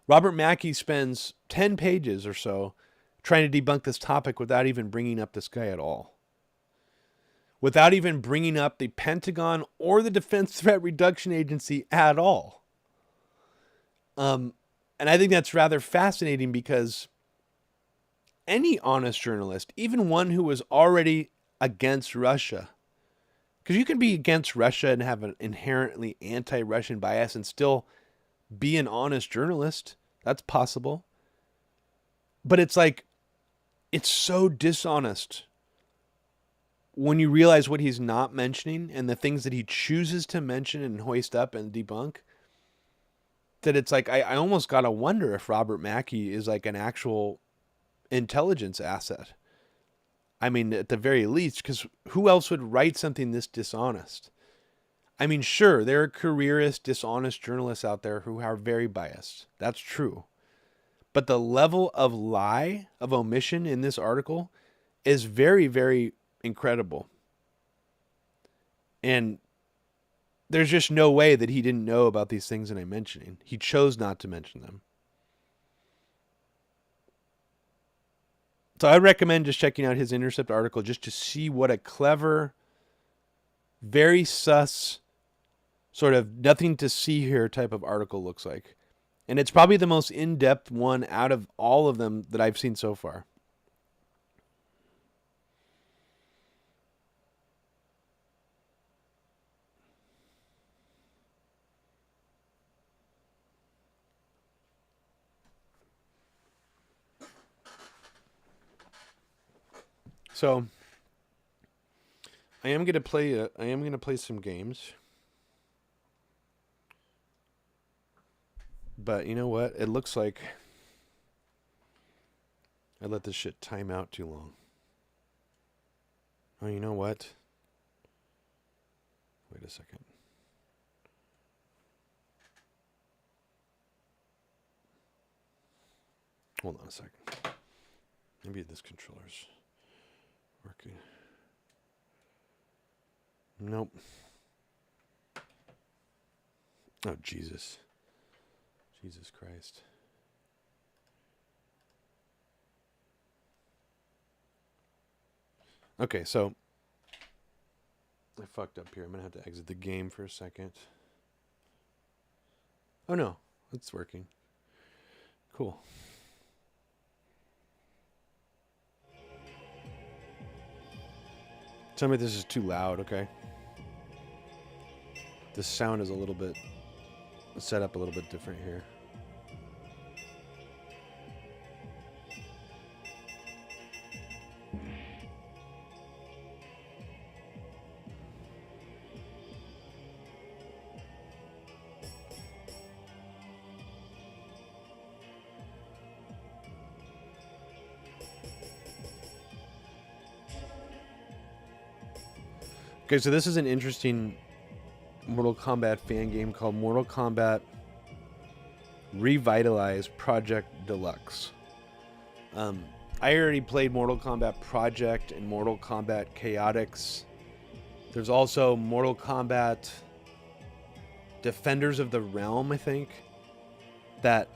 Robert Mackey spends 10 pages or so trying to debunk this topic without even bringing up this guy at all. Without even bringing up the Pentagon or the Defense Threat Reduction Agency at all. And I think that's rather fascinating because any honest journalist, even one who was already against Russia, because you can be against Russia and have an inherently anti-Russian bias and still be an honest journalist. That's possible. But it's like, it's so dishonest when you realize what he's not mentioning and the things that he chooses to mention and hoist up and debunk, that it's like, I almost got to wonder if Robert Mackey is like an actual intelligence asset. I mean, at the very least, because who else would write something this dishonest? I mean, sure, there are careerist, dishonest journalists out there who are very biased. That's true. But the level of lie, of omission in this article is very, very incredible. And there's just no way that he didn't know about these things that I'm mentioning. He chose not to mention them. So I recommend just checking out his Intercept article just to see what a clever, very sus, sort of nothing to see here type of article looks like. And it's probably the most in-depth one out of all of them that I've seen so far. So I am gonna play some games. But you know what? It looks like I let this shit time out too long. Oh, you know what? Wait a second. Hold on a second. Maybe this controller's working. Nope. Oh, Jesus. Jesus Christ. Okay, so I fucked up here. I'm going to have to exit the game for a second. Oh, no. It's working. Cool. Tell me this is too loud, okay? The sound is a little bit set up a little bit different here. Okay, so this is an interesting Mortal Kombat fan game called Mortal Kombat Revitalized Project Deluxe. I already played Mortal Kombat Project and Mortal Kombat Chaotix. There's also Mortal Kombat Defenders of the Realm, I think, that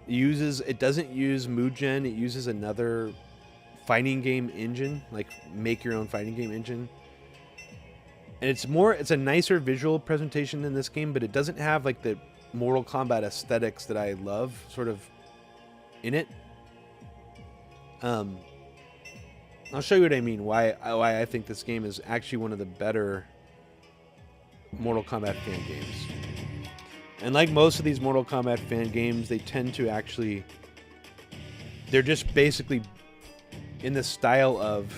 doesn't use Mugen, it uses another fighting game engine, like make your own fighting game engine. And it's a nicer visual presentation in this game, but it doesn't have like the Mortal Kombat aesthetics that I love sort of in it. I'll show you what I mean, why I think this game is actually one of the better Mortal Kombat fan games. And like most of these Mortal Kombat fan games, they tend to actually, they're just basically in the style of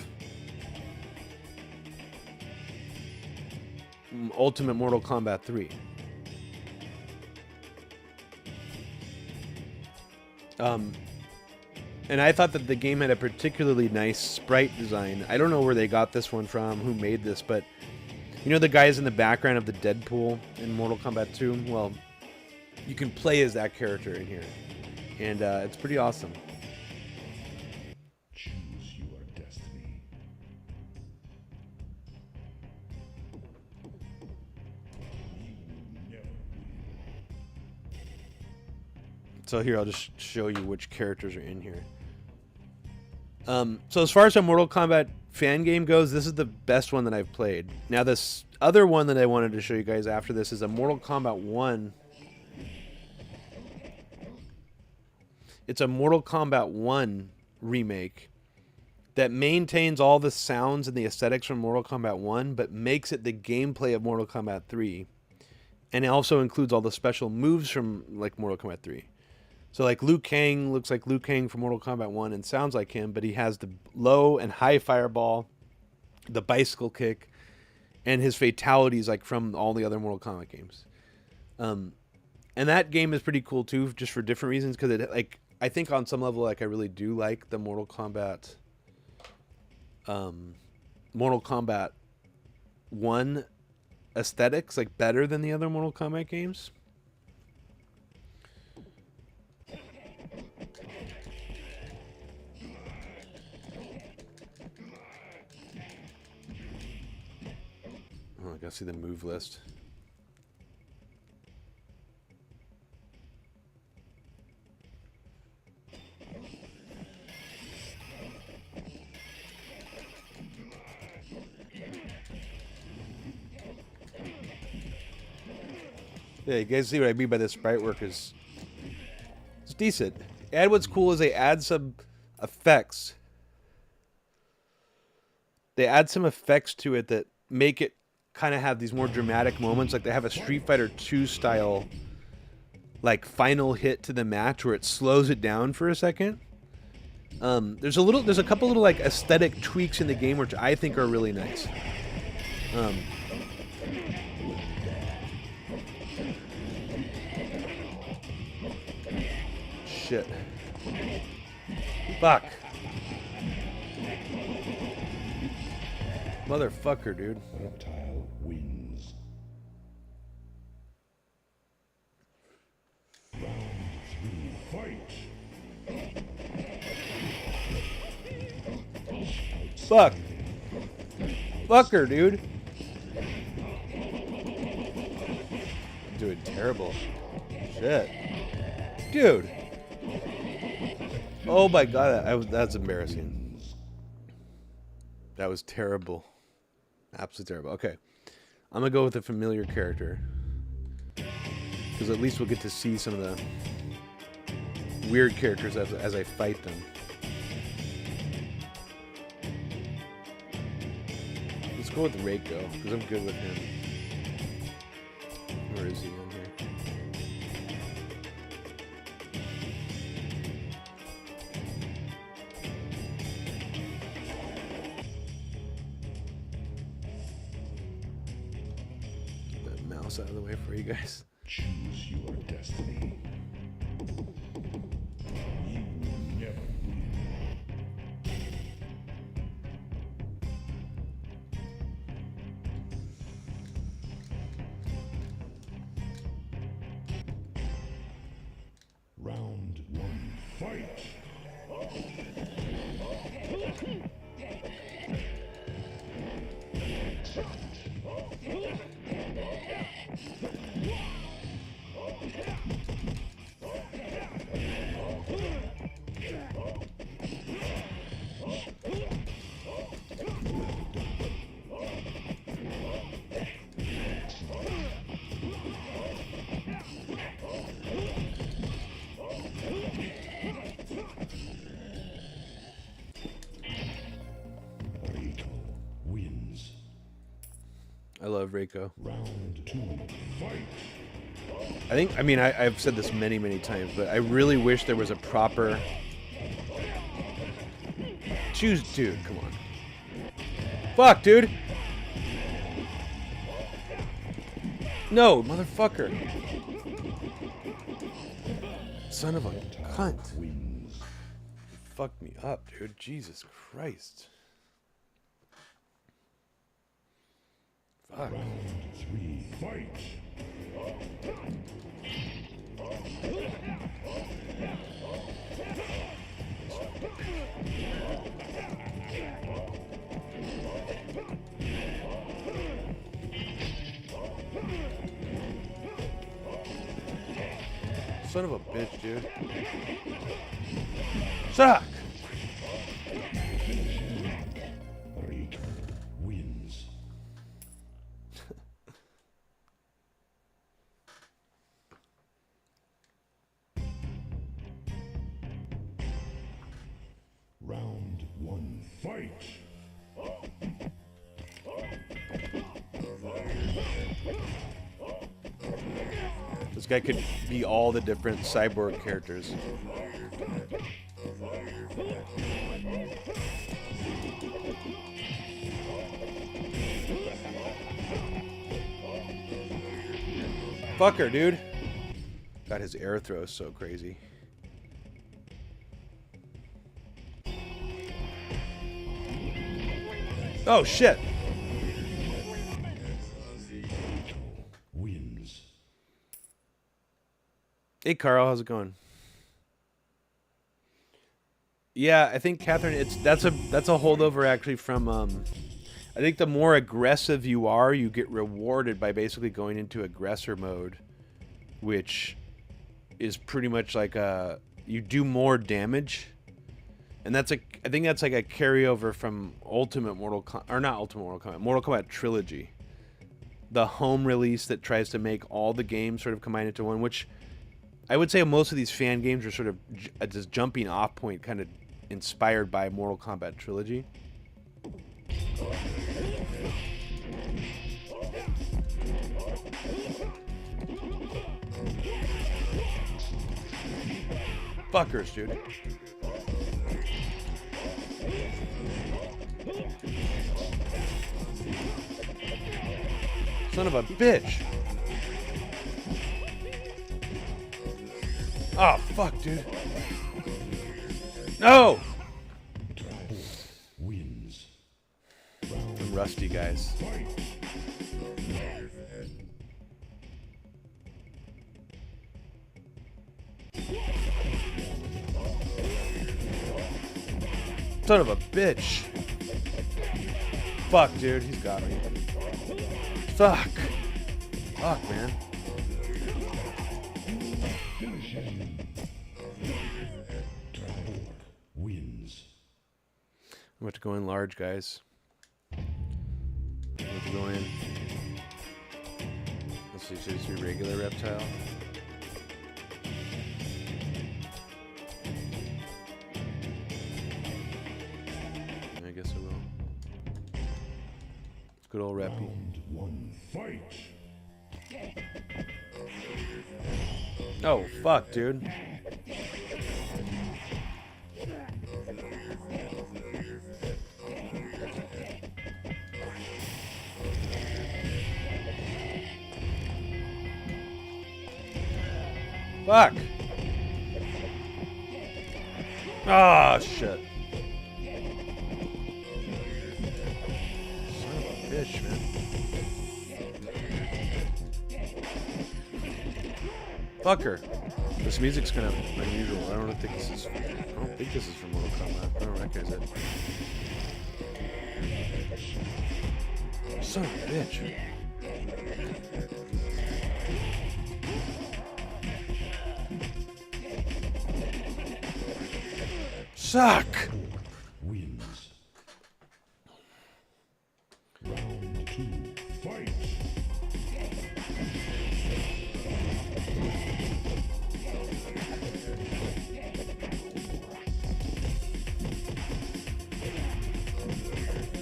Ultimate Mortal Kombat 3. And I thought that the game had a particularly nice sprite design. I don't know where they got this one from, who made this, but you know the guys in the background of the Deadpool in Mortal Kombat 2? Well, you can play as that character in here. And it's pretty awesome. So here, I'll just show you which characters are in here. So as far as a Mortal Kombat fan game goes, this is the best one that I've played. Now, this other one that I wanted to show you guys after this is a Mortal Kombat 1. It's a Mortal Kombat 1 remake that maintains all the sounds and the aesthetics from Mortal Kombat 1, but makes it the gameplay of Mortal Kombat 3. And it also includes all the special moves from like Mortal Kombat 3. So like Liu Kang looks like Liu Kang from Mortal Kombat 1 and sounds like him, but he has the low and high fireball, the bicycle kick, and his fatalities like from all the other Mortal Kombat games. And that game is pretty cool too, just for different reasons, because it like I think on some level like I really do like the Mortal Kombat 1 aesthetics like better than the other Mortal Kombat games. Oh, I gotta see the move list. Yeah, you guys see what I mean by the sprite work is it's decent. And what's cool is they add some effects. They add some effects to it that make it kind of have these more dramatic moments. Like they have a Street Fighter 2 style like final hit to the match where it slows it down for a second. There's a couple little like aesthetic tweaks in the game which I think are really nice. Shit. Fuck. Motherfucker, dude. Reptile wins. Round 3, fight. Fuck. Fucker, dude. I'm doing terrible. Shit. Dude. Oh my god, that's embarrassing. That was terrible. Absolutely terrible. Okay. I'm gonna go with a familiar character. Because at least we'll get to see some of the weird characters as I fight them. Let's go with Reiko, because I'm good with him. Where is he on here? Out of the way for you guys. Choose your destiny. You never win. Round 1, fight. I love Reiko. Round 2, fight. I've said this many, many times, but I really wish there was a proper... Dude, come on. Fuck, dude! No, motherfucker. Son of a cunt. Fucked me up, dude. Jesus Christ. Fuck. Round 3, fight. Son of a bitch, dude. Suck! Wins. Round 1, fight. This guy could be all the different cyborg characters. Fucker, dude. God, his air throw is so crazy. Oh, shit. Wins. Hey, Carl, how's it going? Yeah, I think Catherine, that's a holdover actually from I think the more aggressive you are, you get rewarded by basically going into aggressor mode, which is pretty much like you do more damage. And I think that's like a carryover from Mortal Kombat Trilogy. The home release that tries to make all the games sort of combine into one, which I would say most of these fan games are sort of this jumping off point, kind of inspired by Mortal Kombat Trilogy. Fuckers, dude. Son of a bitch. Oh, fuck, dude. No! Wins. I'm rusty, guys. Son of a bitch. Fuck, dude. He's got me. Fuck. Fuck, man. Wins. I'm about to go in large, guys. I'm about to go in. Let's see, should I do regular reptile? I guess I will. Good old Reppy. Round one. Fight. Oh, fuck, dude. Fuck. Ah, shit. Son of a bitch, man. Fucker. This music's kind of unusual. I don't think this is from Mortal Kombat. I don't recognize it. Son of a bitch. Suck. Wins. Round two. Fight.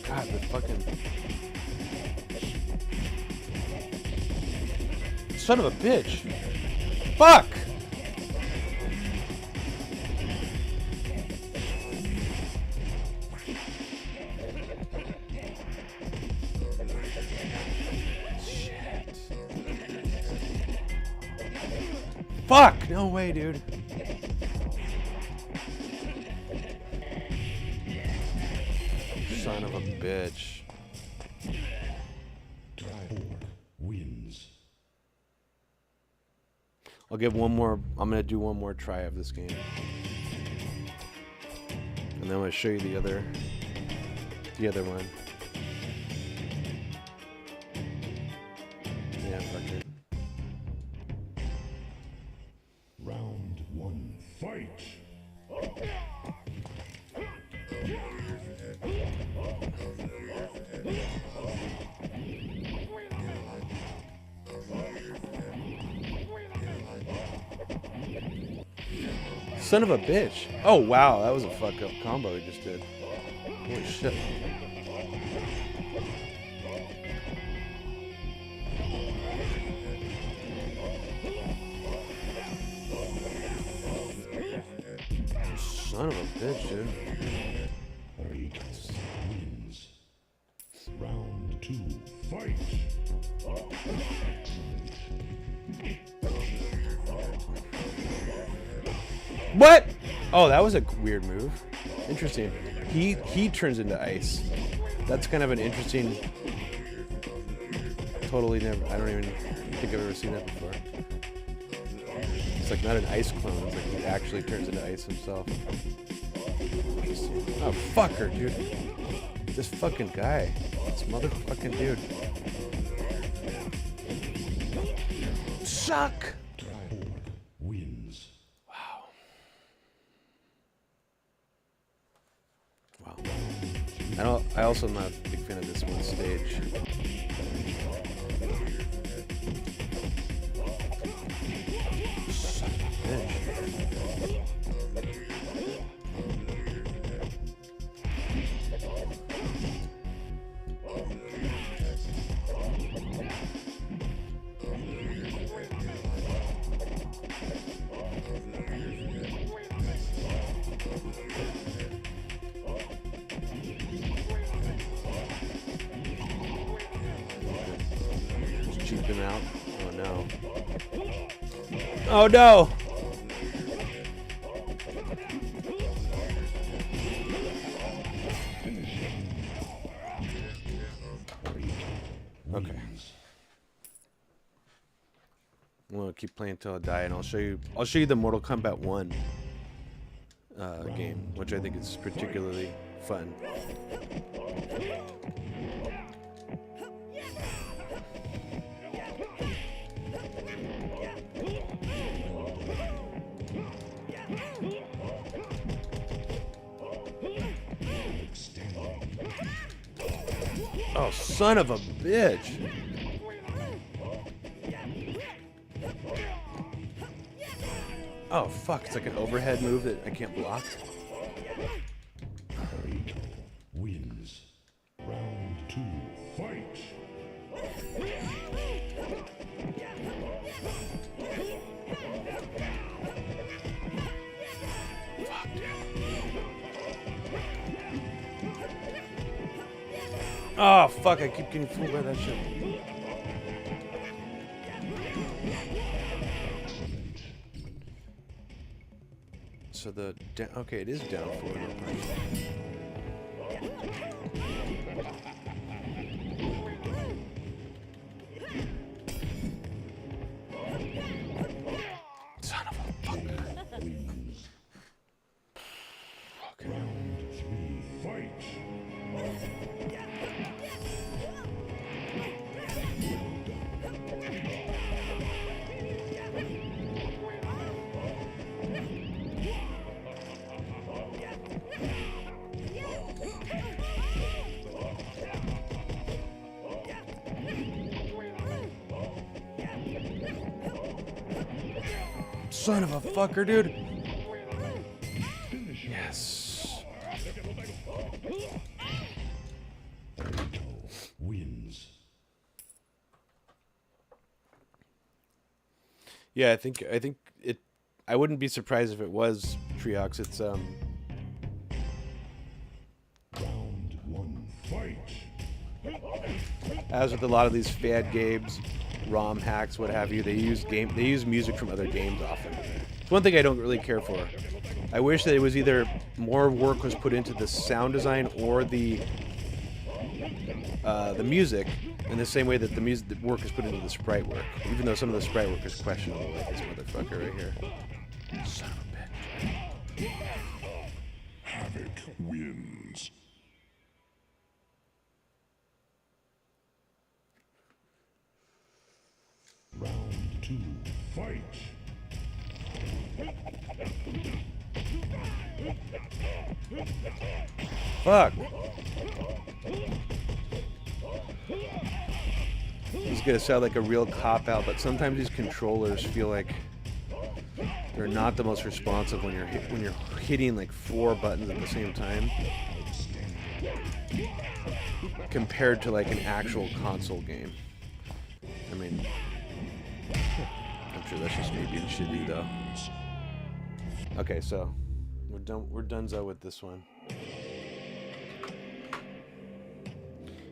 God, the fucking son of a bitch. Fuck. Fuck! No way, dude. Son of a bitch. Wins. I'll give one more. I'm gonna do one more try of this game, and then I'm gonna show you the other one. Yeah, fuck it. Round one. Fight. Son of a bitch. Oh, wow. That was a fuck up combo he just did. Holy shit. Son of a bitch, dude. Wins. Round two. Fight. What? Oh, that was a weird move. Interesting. He turns into ice. That's kind of an interesting. Totally never. I don't even think I've ever seen that before. It's like not an ice clone. It's like he actually turns into ice himself. Interesting. Oh, fucker, dude. This fucking guy. This motherfucking dude. Suck. Wins. Wow. I also am not a big fan of this one stage. Son of a bitch. Oh no! Okay. I'm gonna keep playing until I die, and I'll show you the Mortal Kombat 1 game, which I think is particularly fun. Oh, son of a bitch! Oh fuck, it's like an overhead move that I can't block. Wins. Round 2, fight! Fuck, dude. Oh fuck, I keep getting fooled by that shit. So the okay, it is down forward. Son of a fucker. Okay. Round 3, fight! Son of a fucker, dude. Yes. Wins. Yeah, I think it. I wouldn't be surprised if it was Treox. It's Round 1, fight! as with a lot of these fad games, ROM hacks, what have you, they use music from other games often. It's one thing I don't really care for. I wish that it was either more work was put into the sound design or the music in the same way that the work is put into the sprite work. Even though some of the sprite work is questionable, like this motherfucker right here. Son of a bitch. Havoc wins. Round 2, fight! Fuck. He's gonna sound like a real cop-out, but sometimes these controllers feel like they're not the most responsive when you're hitting like 4 buttons at the same time, compared to like an actual console game. I mean, I'm sure that's just me being shitty though. Okay, so we're donezo with this one.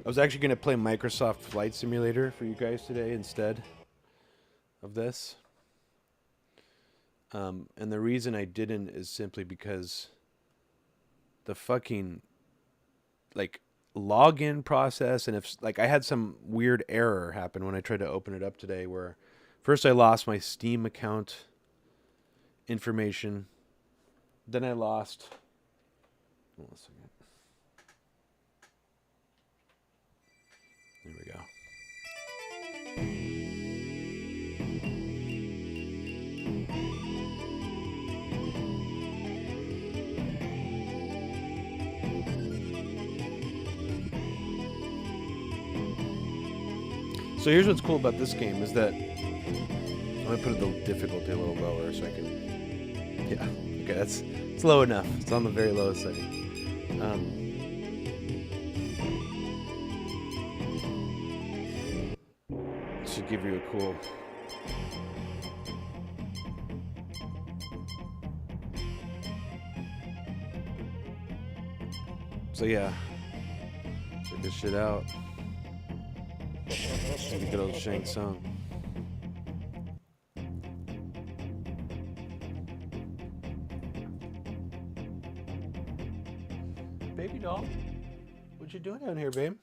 I was actually gonna play Microsoft Flight Simulator for you guys today instead of this. And the reason I didn't is simply because the fucking like login process, and if like I had some weird error happen when I tried to open it up today, where first I lost my Steam account information, then I lost. Hold on a second. There we go. So here's what's cool about this game is that I'm gonna put the difficulty a little lower so I can. Yeah, okay, it's low enough. It's on the very lowest setting. Should give you a cool. So yeah, check this shit out. It's a good old Shang Tsung. Baby doll, what you doing down here, babe?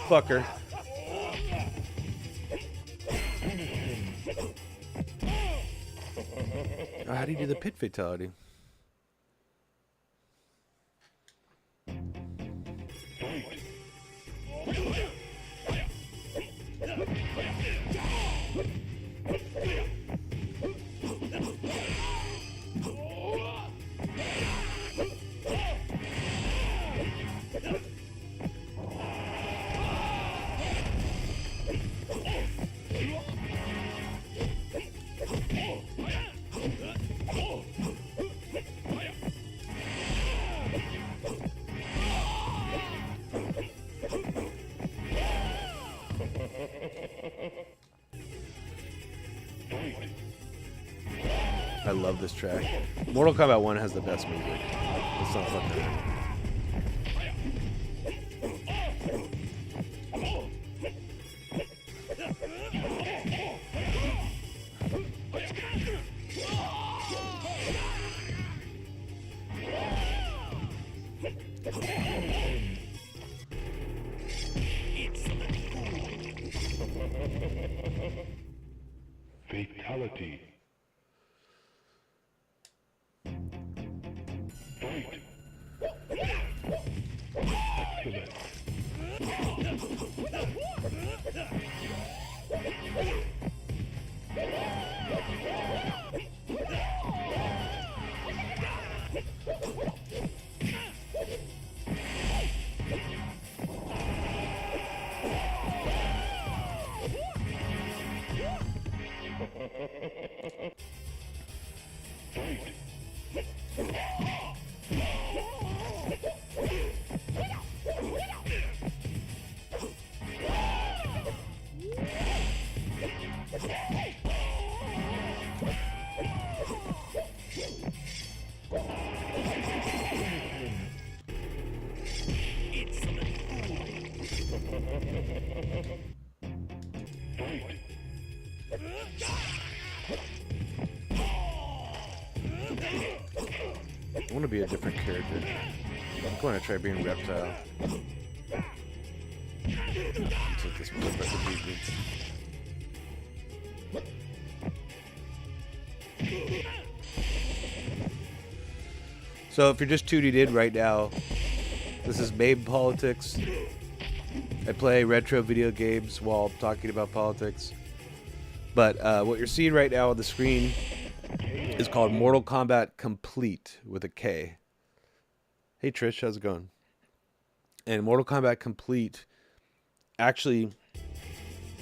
Fucker. Oh, how do you do the pit fatality? I love this track. Mortal Kombat 1 has the best music. Let's not fuck that. Fatality. Fight. Excellent. I want to be a different character. I'm going to try being Reptile. Let's let this Professor beat me. So if you're just 2D'd right now, this is MAME Politics. I play retro video games while talking about politics. But what you're seeing right now on the screen is called Mortal Kombat Complete with a K. Hey Trish, how's it going? And Mortal Kombat Complete actually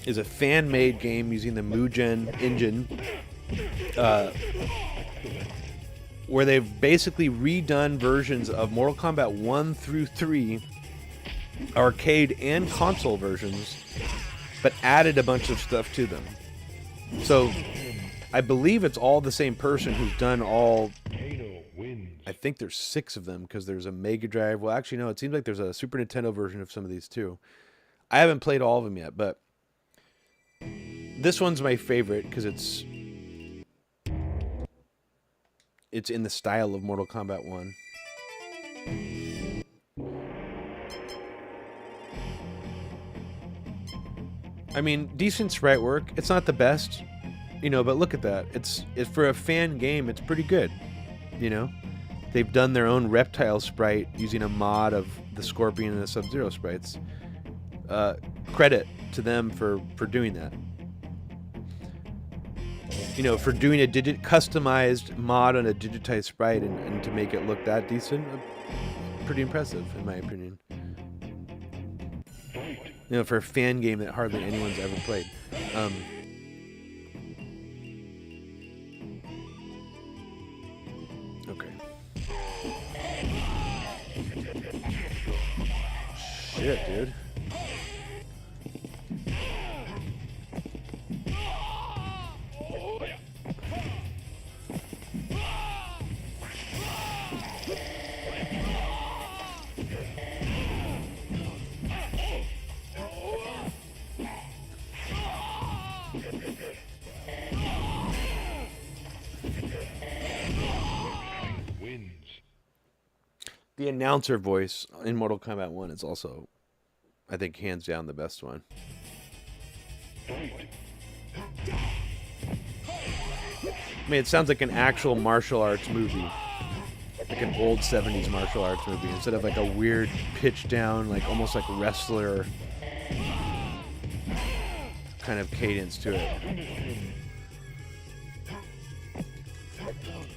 is a fan-made game using the Mugen engine, where they've basically redone versions of Mortal Kombat 1 through 3, arcade and console versions, but added a bunch of stuff to them. So I believe it's all the same person who's done all. I think there's 6 of them because there's a Mega Drive. Well, actually, no, it seems like there's a Super Nintendo version of some of these too. I haven't played all of them yet, but this one's my favorite because it's in the style of Mortal Kombat 1. I mean, decent sprite work. It's not the best, you know, but look at that. It's for a fan game, it's pretty good, you know? they've done their own reptile sprite using a mod of the Scorpion and the Sub-Zero sprites. Credit to them for doing that. You know, for doing a customized mod on a digitized sprite and to make it look that decent, pretty impressive in my opinion. You know, for a fan game that hardly anyone's ever played. Okay. Shit, dude. The announcer voice in Mortal Kombat 1 is also, I think, hands down the best one. I mean, it sounds like an actual martial arts movie. Like an old 70s martial arts movie. Instead of like a weird pitch down, like almost like wrestler kind of cadence to it.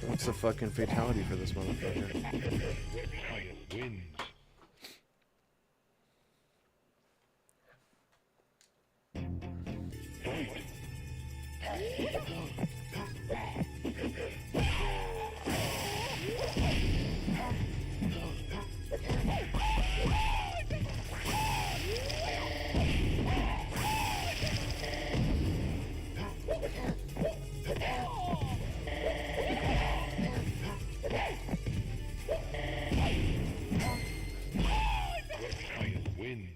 What's the fucking fatality for this motherfucker? Wins.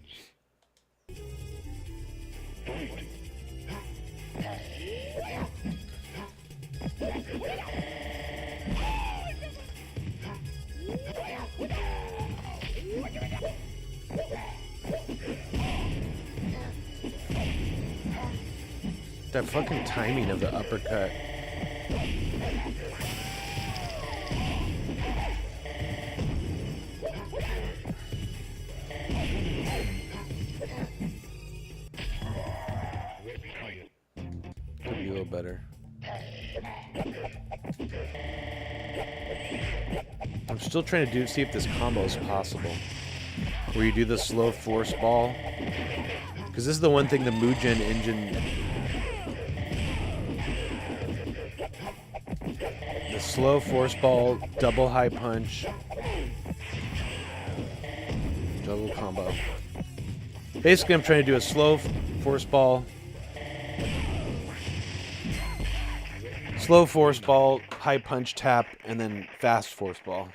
That fucking timing of the uppercut. Could be a little better. I'm still trying to see if this combo is possible. Where you do the slow force ball. Because this is the one thing the Mugen engine... The slow force ball, double high punch, double combo. Basically, I'm trying to do a slow force ball, high punch tap, and then fast force ball.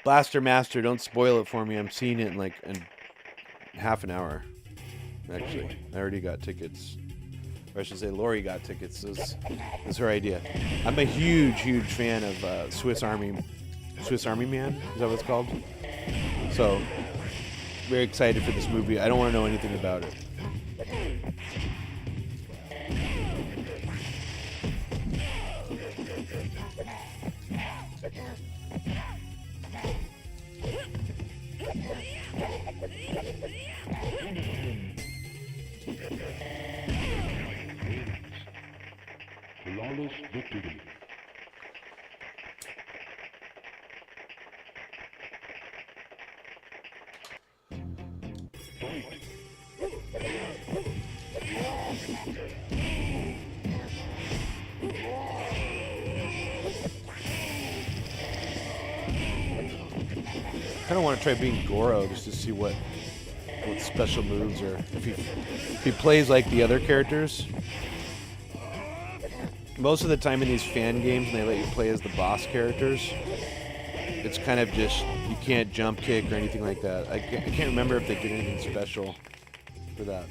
Blaster Master, don't spoil it for me. I'm seeing it in like half an hour. Actually, I already got tickets. Or I should say Lori got tickets. This is her idea. I'm a huge fan of Swiss Army Man. Is that what it's called? So, very excited for this movie. I don't want to know anything about it. Flawless victory. I kind of want to try being Goro just to see what special moves or if he plays like the other characters. Most of the time in these fan games, when they let you play as the boss characters, it's kind of just you can't jump kick or anything like that. I can't remember if they did anything special for that.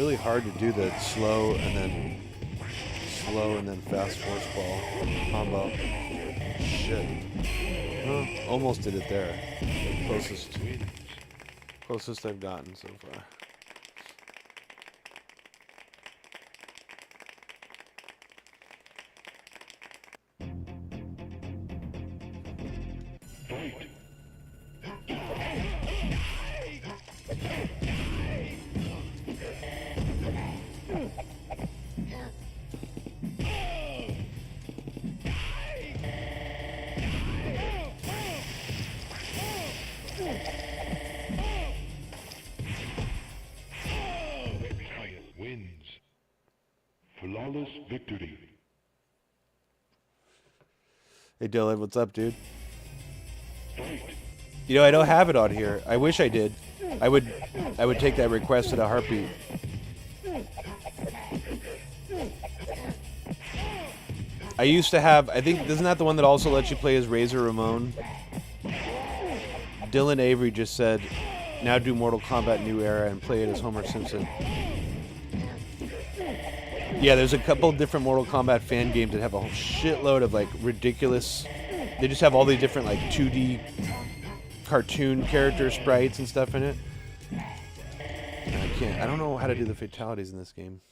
really hard to do the slow and then fast force ball combo. Shit. Huh, almost did it there. Closest I've gotten so far. Wins. Flawless victory. Hey Dylan, what's up, dude? You know, I don't have it on here. I wish I did. I would take that request in a heartbeat. I used to have, I think, isn't that the one that also lets you play as Razor Ramon? Dylan Avery just said, now do Mortal Kombat New Era and play it as Homer Simpson. Yeah, there's a couple different Mortal Kombat fan games that have a whole shitload of like ridiculous, they just have all these different like 2D cartoon character sprites and stuff in it. And I don't know how to do the fatalities in this game.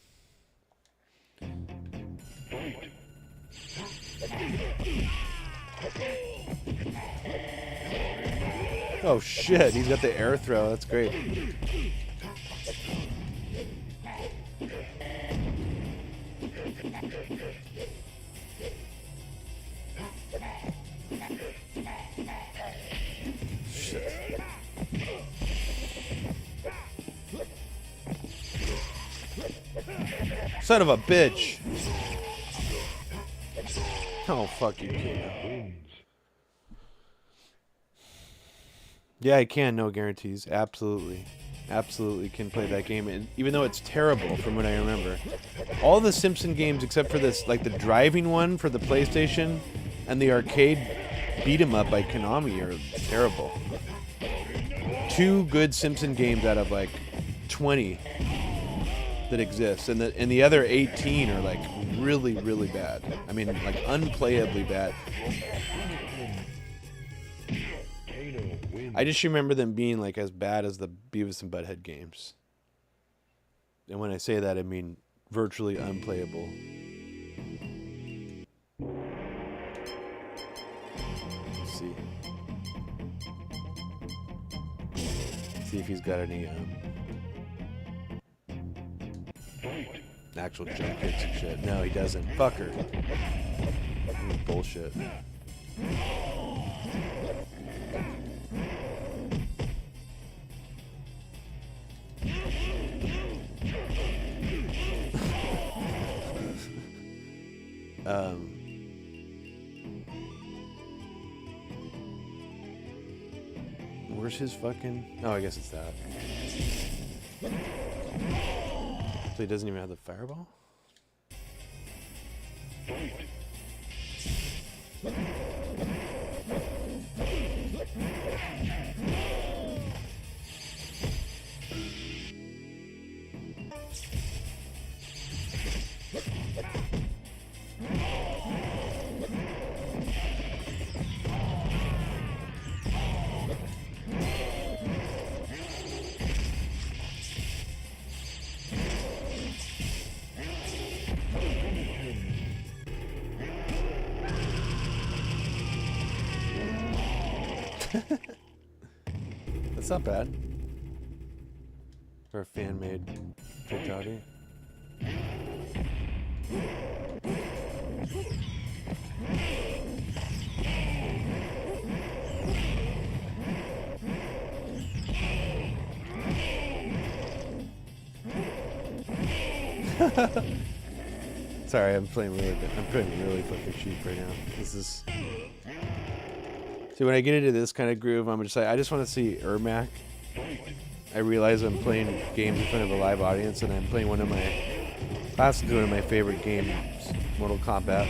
Oh shit, he's got the air throw, that's great. Shit. Son of a bitch. Oh, fuck you, kid. Yeah, I can. No guarantees. Absolutely. Absolutely can play that game. And even though it's terrible from what I remember. All the Simpson games except for this, like the driving one for the PlayStation and the arcade beat 'em up by Konami are terrible. 2 good Simpson games out of like 20 that exist. And the other 18 are like really, really bad. I mean, like unplayably bad. I just remember them being like as bad as the Beavis and Butthead games. And when I say that, I mean virtually unplayable. Let's see. See if he's got any actual jump kicks and shit. No, he doesn't. Fucker. Bullshit. Where's his fucking... Oh, I guess it's that. So he doesn't even have the fireball? That's not bad for a fan-made fatality. Sorry, I'm playing really fucking cheap right now. This is... See, when I get into this kind of groove, I'm just like, I just want to see Ermac. I realize I'm playing games in front of a live audience, and I'm playing one of my favorite games, Mortal Kombat.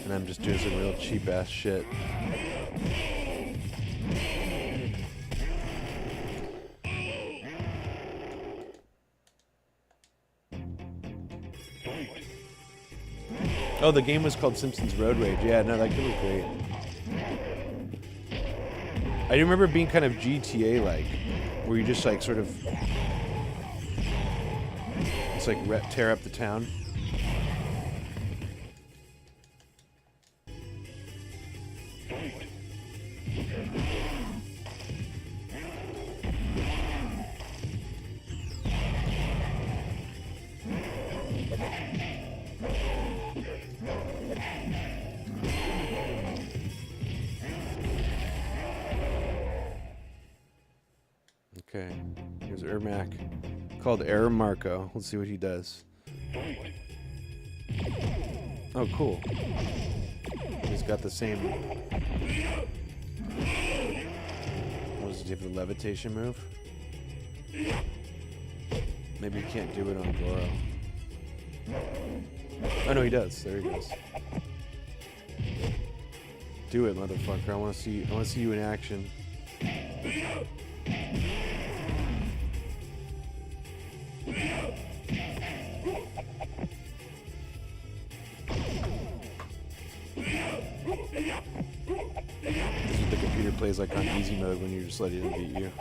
And I'm just doing some real cheap ass shit. Oh, the game was called Simpsons Road Rage. Yeah, no, that game was great. I remember it being kind of GTA-like, where you just like sort of, it's like tear up the town. Okay, here's Ermac, called Error Marco. Let's see what he does. Oh, cool. He's got the same. What does he have? The levitation move? Maybe he can't do it on Goro. Oh no, he does. There he goes. Do it, motherfucker! I want to see. I want to see you in action. This is what the computer plays like on easy mode when you're just letting it beat you.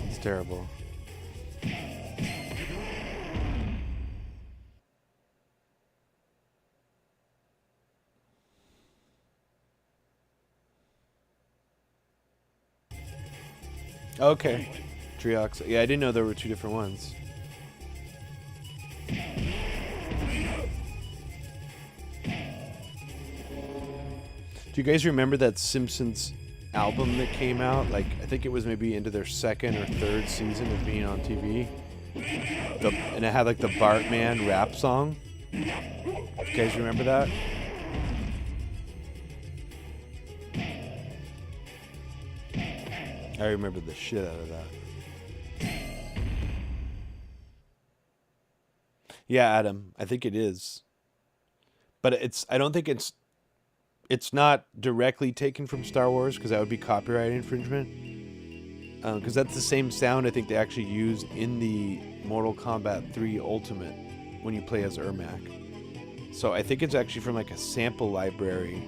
It's terrible. Okay. Triox. Yeah, I didn't know there were two different ones. Do you guys remember that Simpsons album that came out? Like, I think it was maybe into their second or third season of being on TV. And it had like the Bartman rap song. You guys remember that? I remember the shit out of that. Yeah, Adam, I think it is. But I don't think it's not directly taken from Star Wars, because that would be copyright infringement. Because that's the same sound I think they actually used in the Mortal Kombat 3 Ultimate when you play as Ermac. So I think it's actually from like a sample library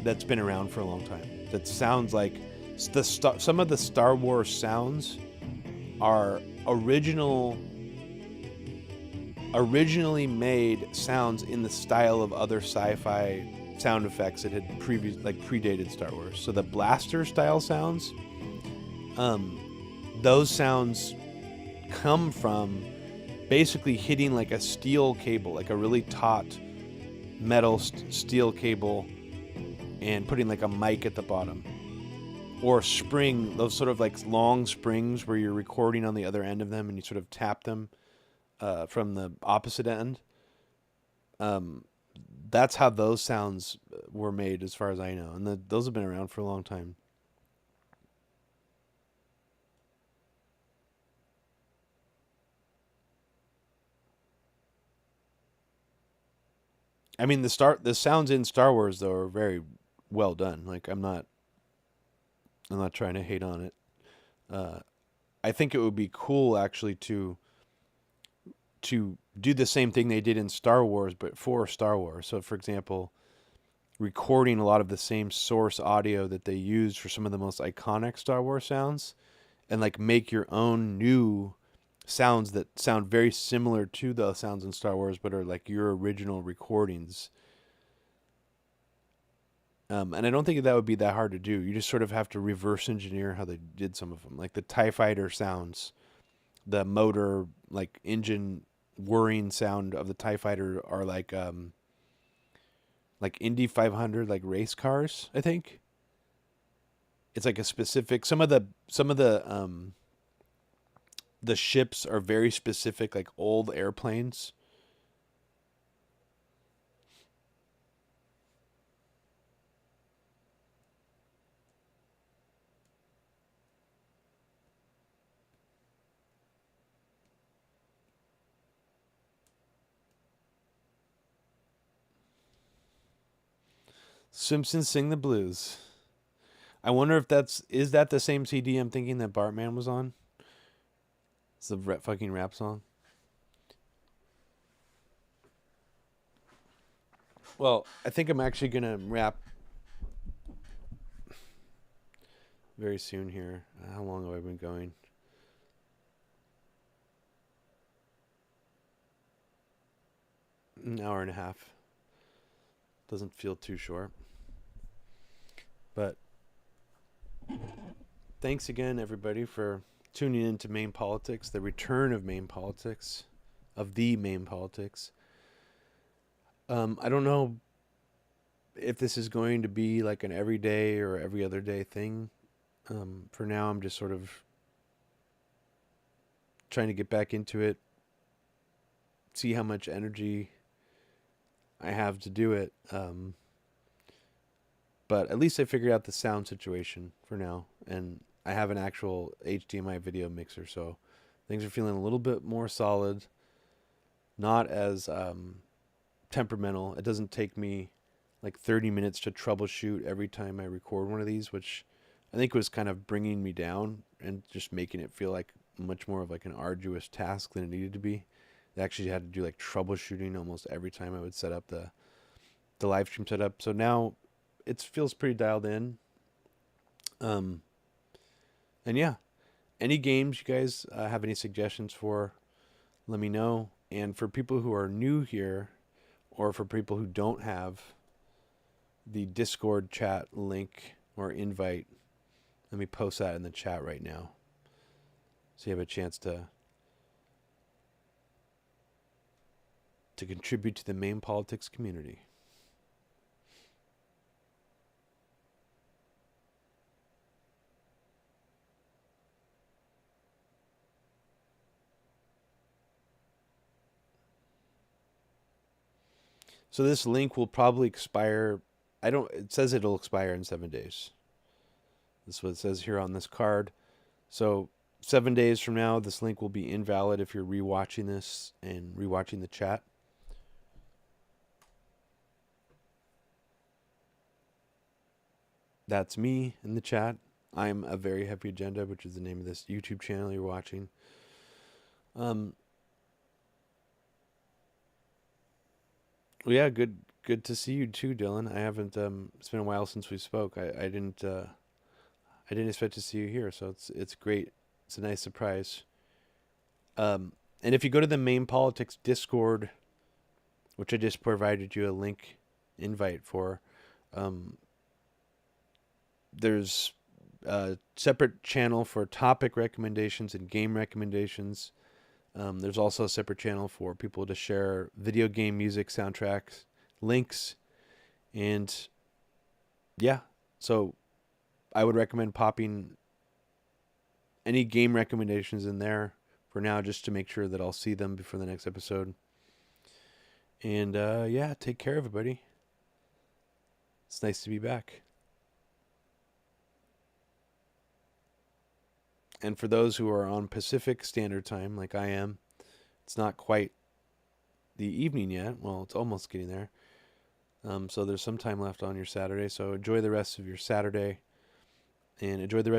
that's been around for a long time. That sounds like some of the Star Wars sounds are originally made sounds in the style of other sci-fi sound effects that had predated Star Wars. So the blaster style sounds, those sounds come from basically hitting like a steel cable, like a really taut metal steel cable, and putting like a mic at the bottom, or a spring, those sort of like long springs where you're recording on the other end of them and you sort of tap them from the opposite end. That's how those sounds were made, as far as I know, and those have been around for a long time. I mean, the sounds in Star Wars though are very well done. Like, I'm not trying to hate on it. I think it would be cool actually to do the same thing they did in Star Wars, but for Star Wars. So, for example, recording a lot of the same source audio that they used for some of the most iconic Star Wars sounds, and like make your own new sounds that sound very similar to the sounds in Star Wars, but are like your original recordings. And I don't think that would be that hard to do. You just sort of have to reverse engineer how they did some of them, like the TIE Fighter sounds, the motor, like engine whirring sound of the TIE Fighter are like Indy 500, like race cars. I think it's like a specific. Some of the ships are very specific, like old airplanes. Simpsons Sing the Blues. I wonder if is that the same CD I'm thinking that Bartman was on? It's the fucking rap song. Well, I think I'm actually going to wrap very soon here. How long have I been going? An hour and a half. Doesn't feel too short. But thanks again, everybody, for tuning in to MAME Politics, the return of MAME Politics, of the MAME Politics. I don't know if this is going to be like an everyday or every other day thing. For now, I'm just sort of trying to get back into it, see how much energy I have to do it. But at least I figured out the sound situation for now, and I have an actual HDMI video mixer, so things are feeling a little bit more solid, not as temperamental. It doesn't take me like 30 minutes to troubleshoot every time I record one of these, which I think was kind of bringing me down and just making it feel like much more of like an arduous task than it needed to be. I actually had to do like troubleshooting almost every time I would set up the live stream setup. So now it feels pretty dialed in. And yeah, any games you guys have any suggestions for, let me know. And for people who are new here, or for people who don't have the Discord chat link or invite, let me post that in the chat right now, so you have a chance to contribute to the MAME Politics community. So this link will probably expire. It says it'll expire in 7 days. That's what it says here on this card. So 7 days from now, this link will be invalid if you're rewatching this and rewatching the chat. That's me in the chat. I'm a Very Heavy Agenda, which is the name of this YouTube channel you're watching. Well, yeah, good to see you too, Dylan. I haven't. It's been a while since we spoke. I didn't expect to see you here, so it's great. It's a nice surprise. And if you go to the MAME Politics Discord, which I just provided you a link invite for, there's a separate channel for topic recommendations and game recommendations. There's also a separate channel for people to share video game music soundtracks, links, and yeah. So I would recommend popping any game recommendations in there for now, just to make sure that I'll see them before the next episode. And yeah, take care, everybody. It's nice to be back. And for those who are on Pacific Standard Time, like I am, it's not quite the evening yet. Well, it's almost getting there. So there's some time left on your Saturday. So enjoy the rest of your Saturday, and enjoy the rest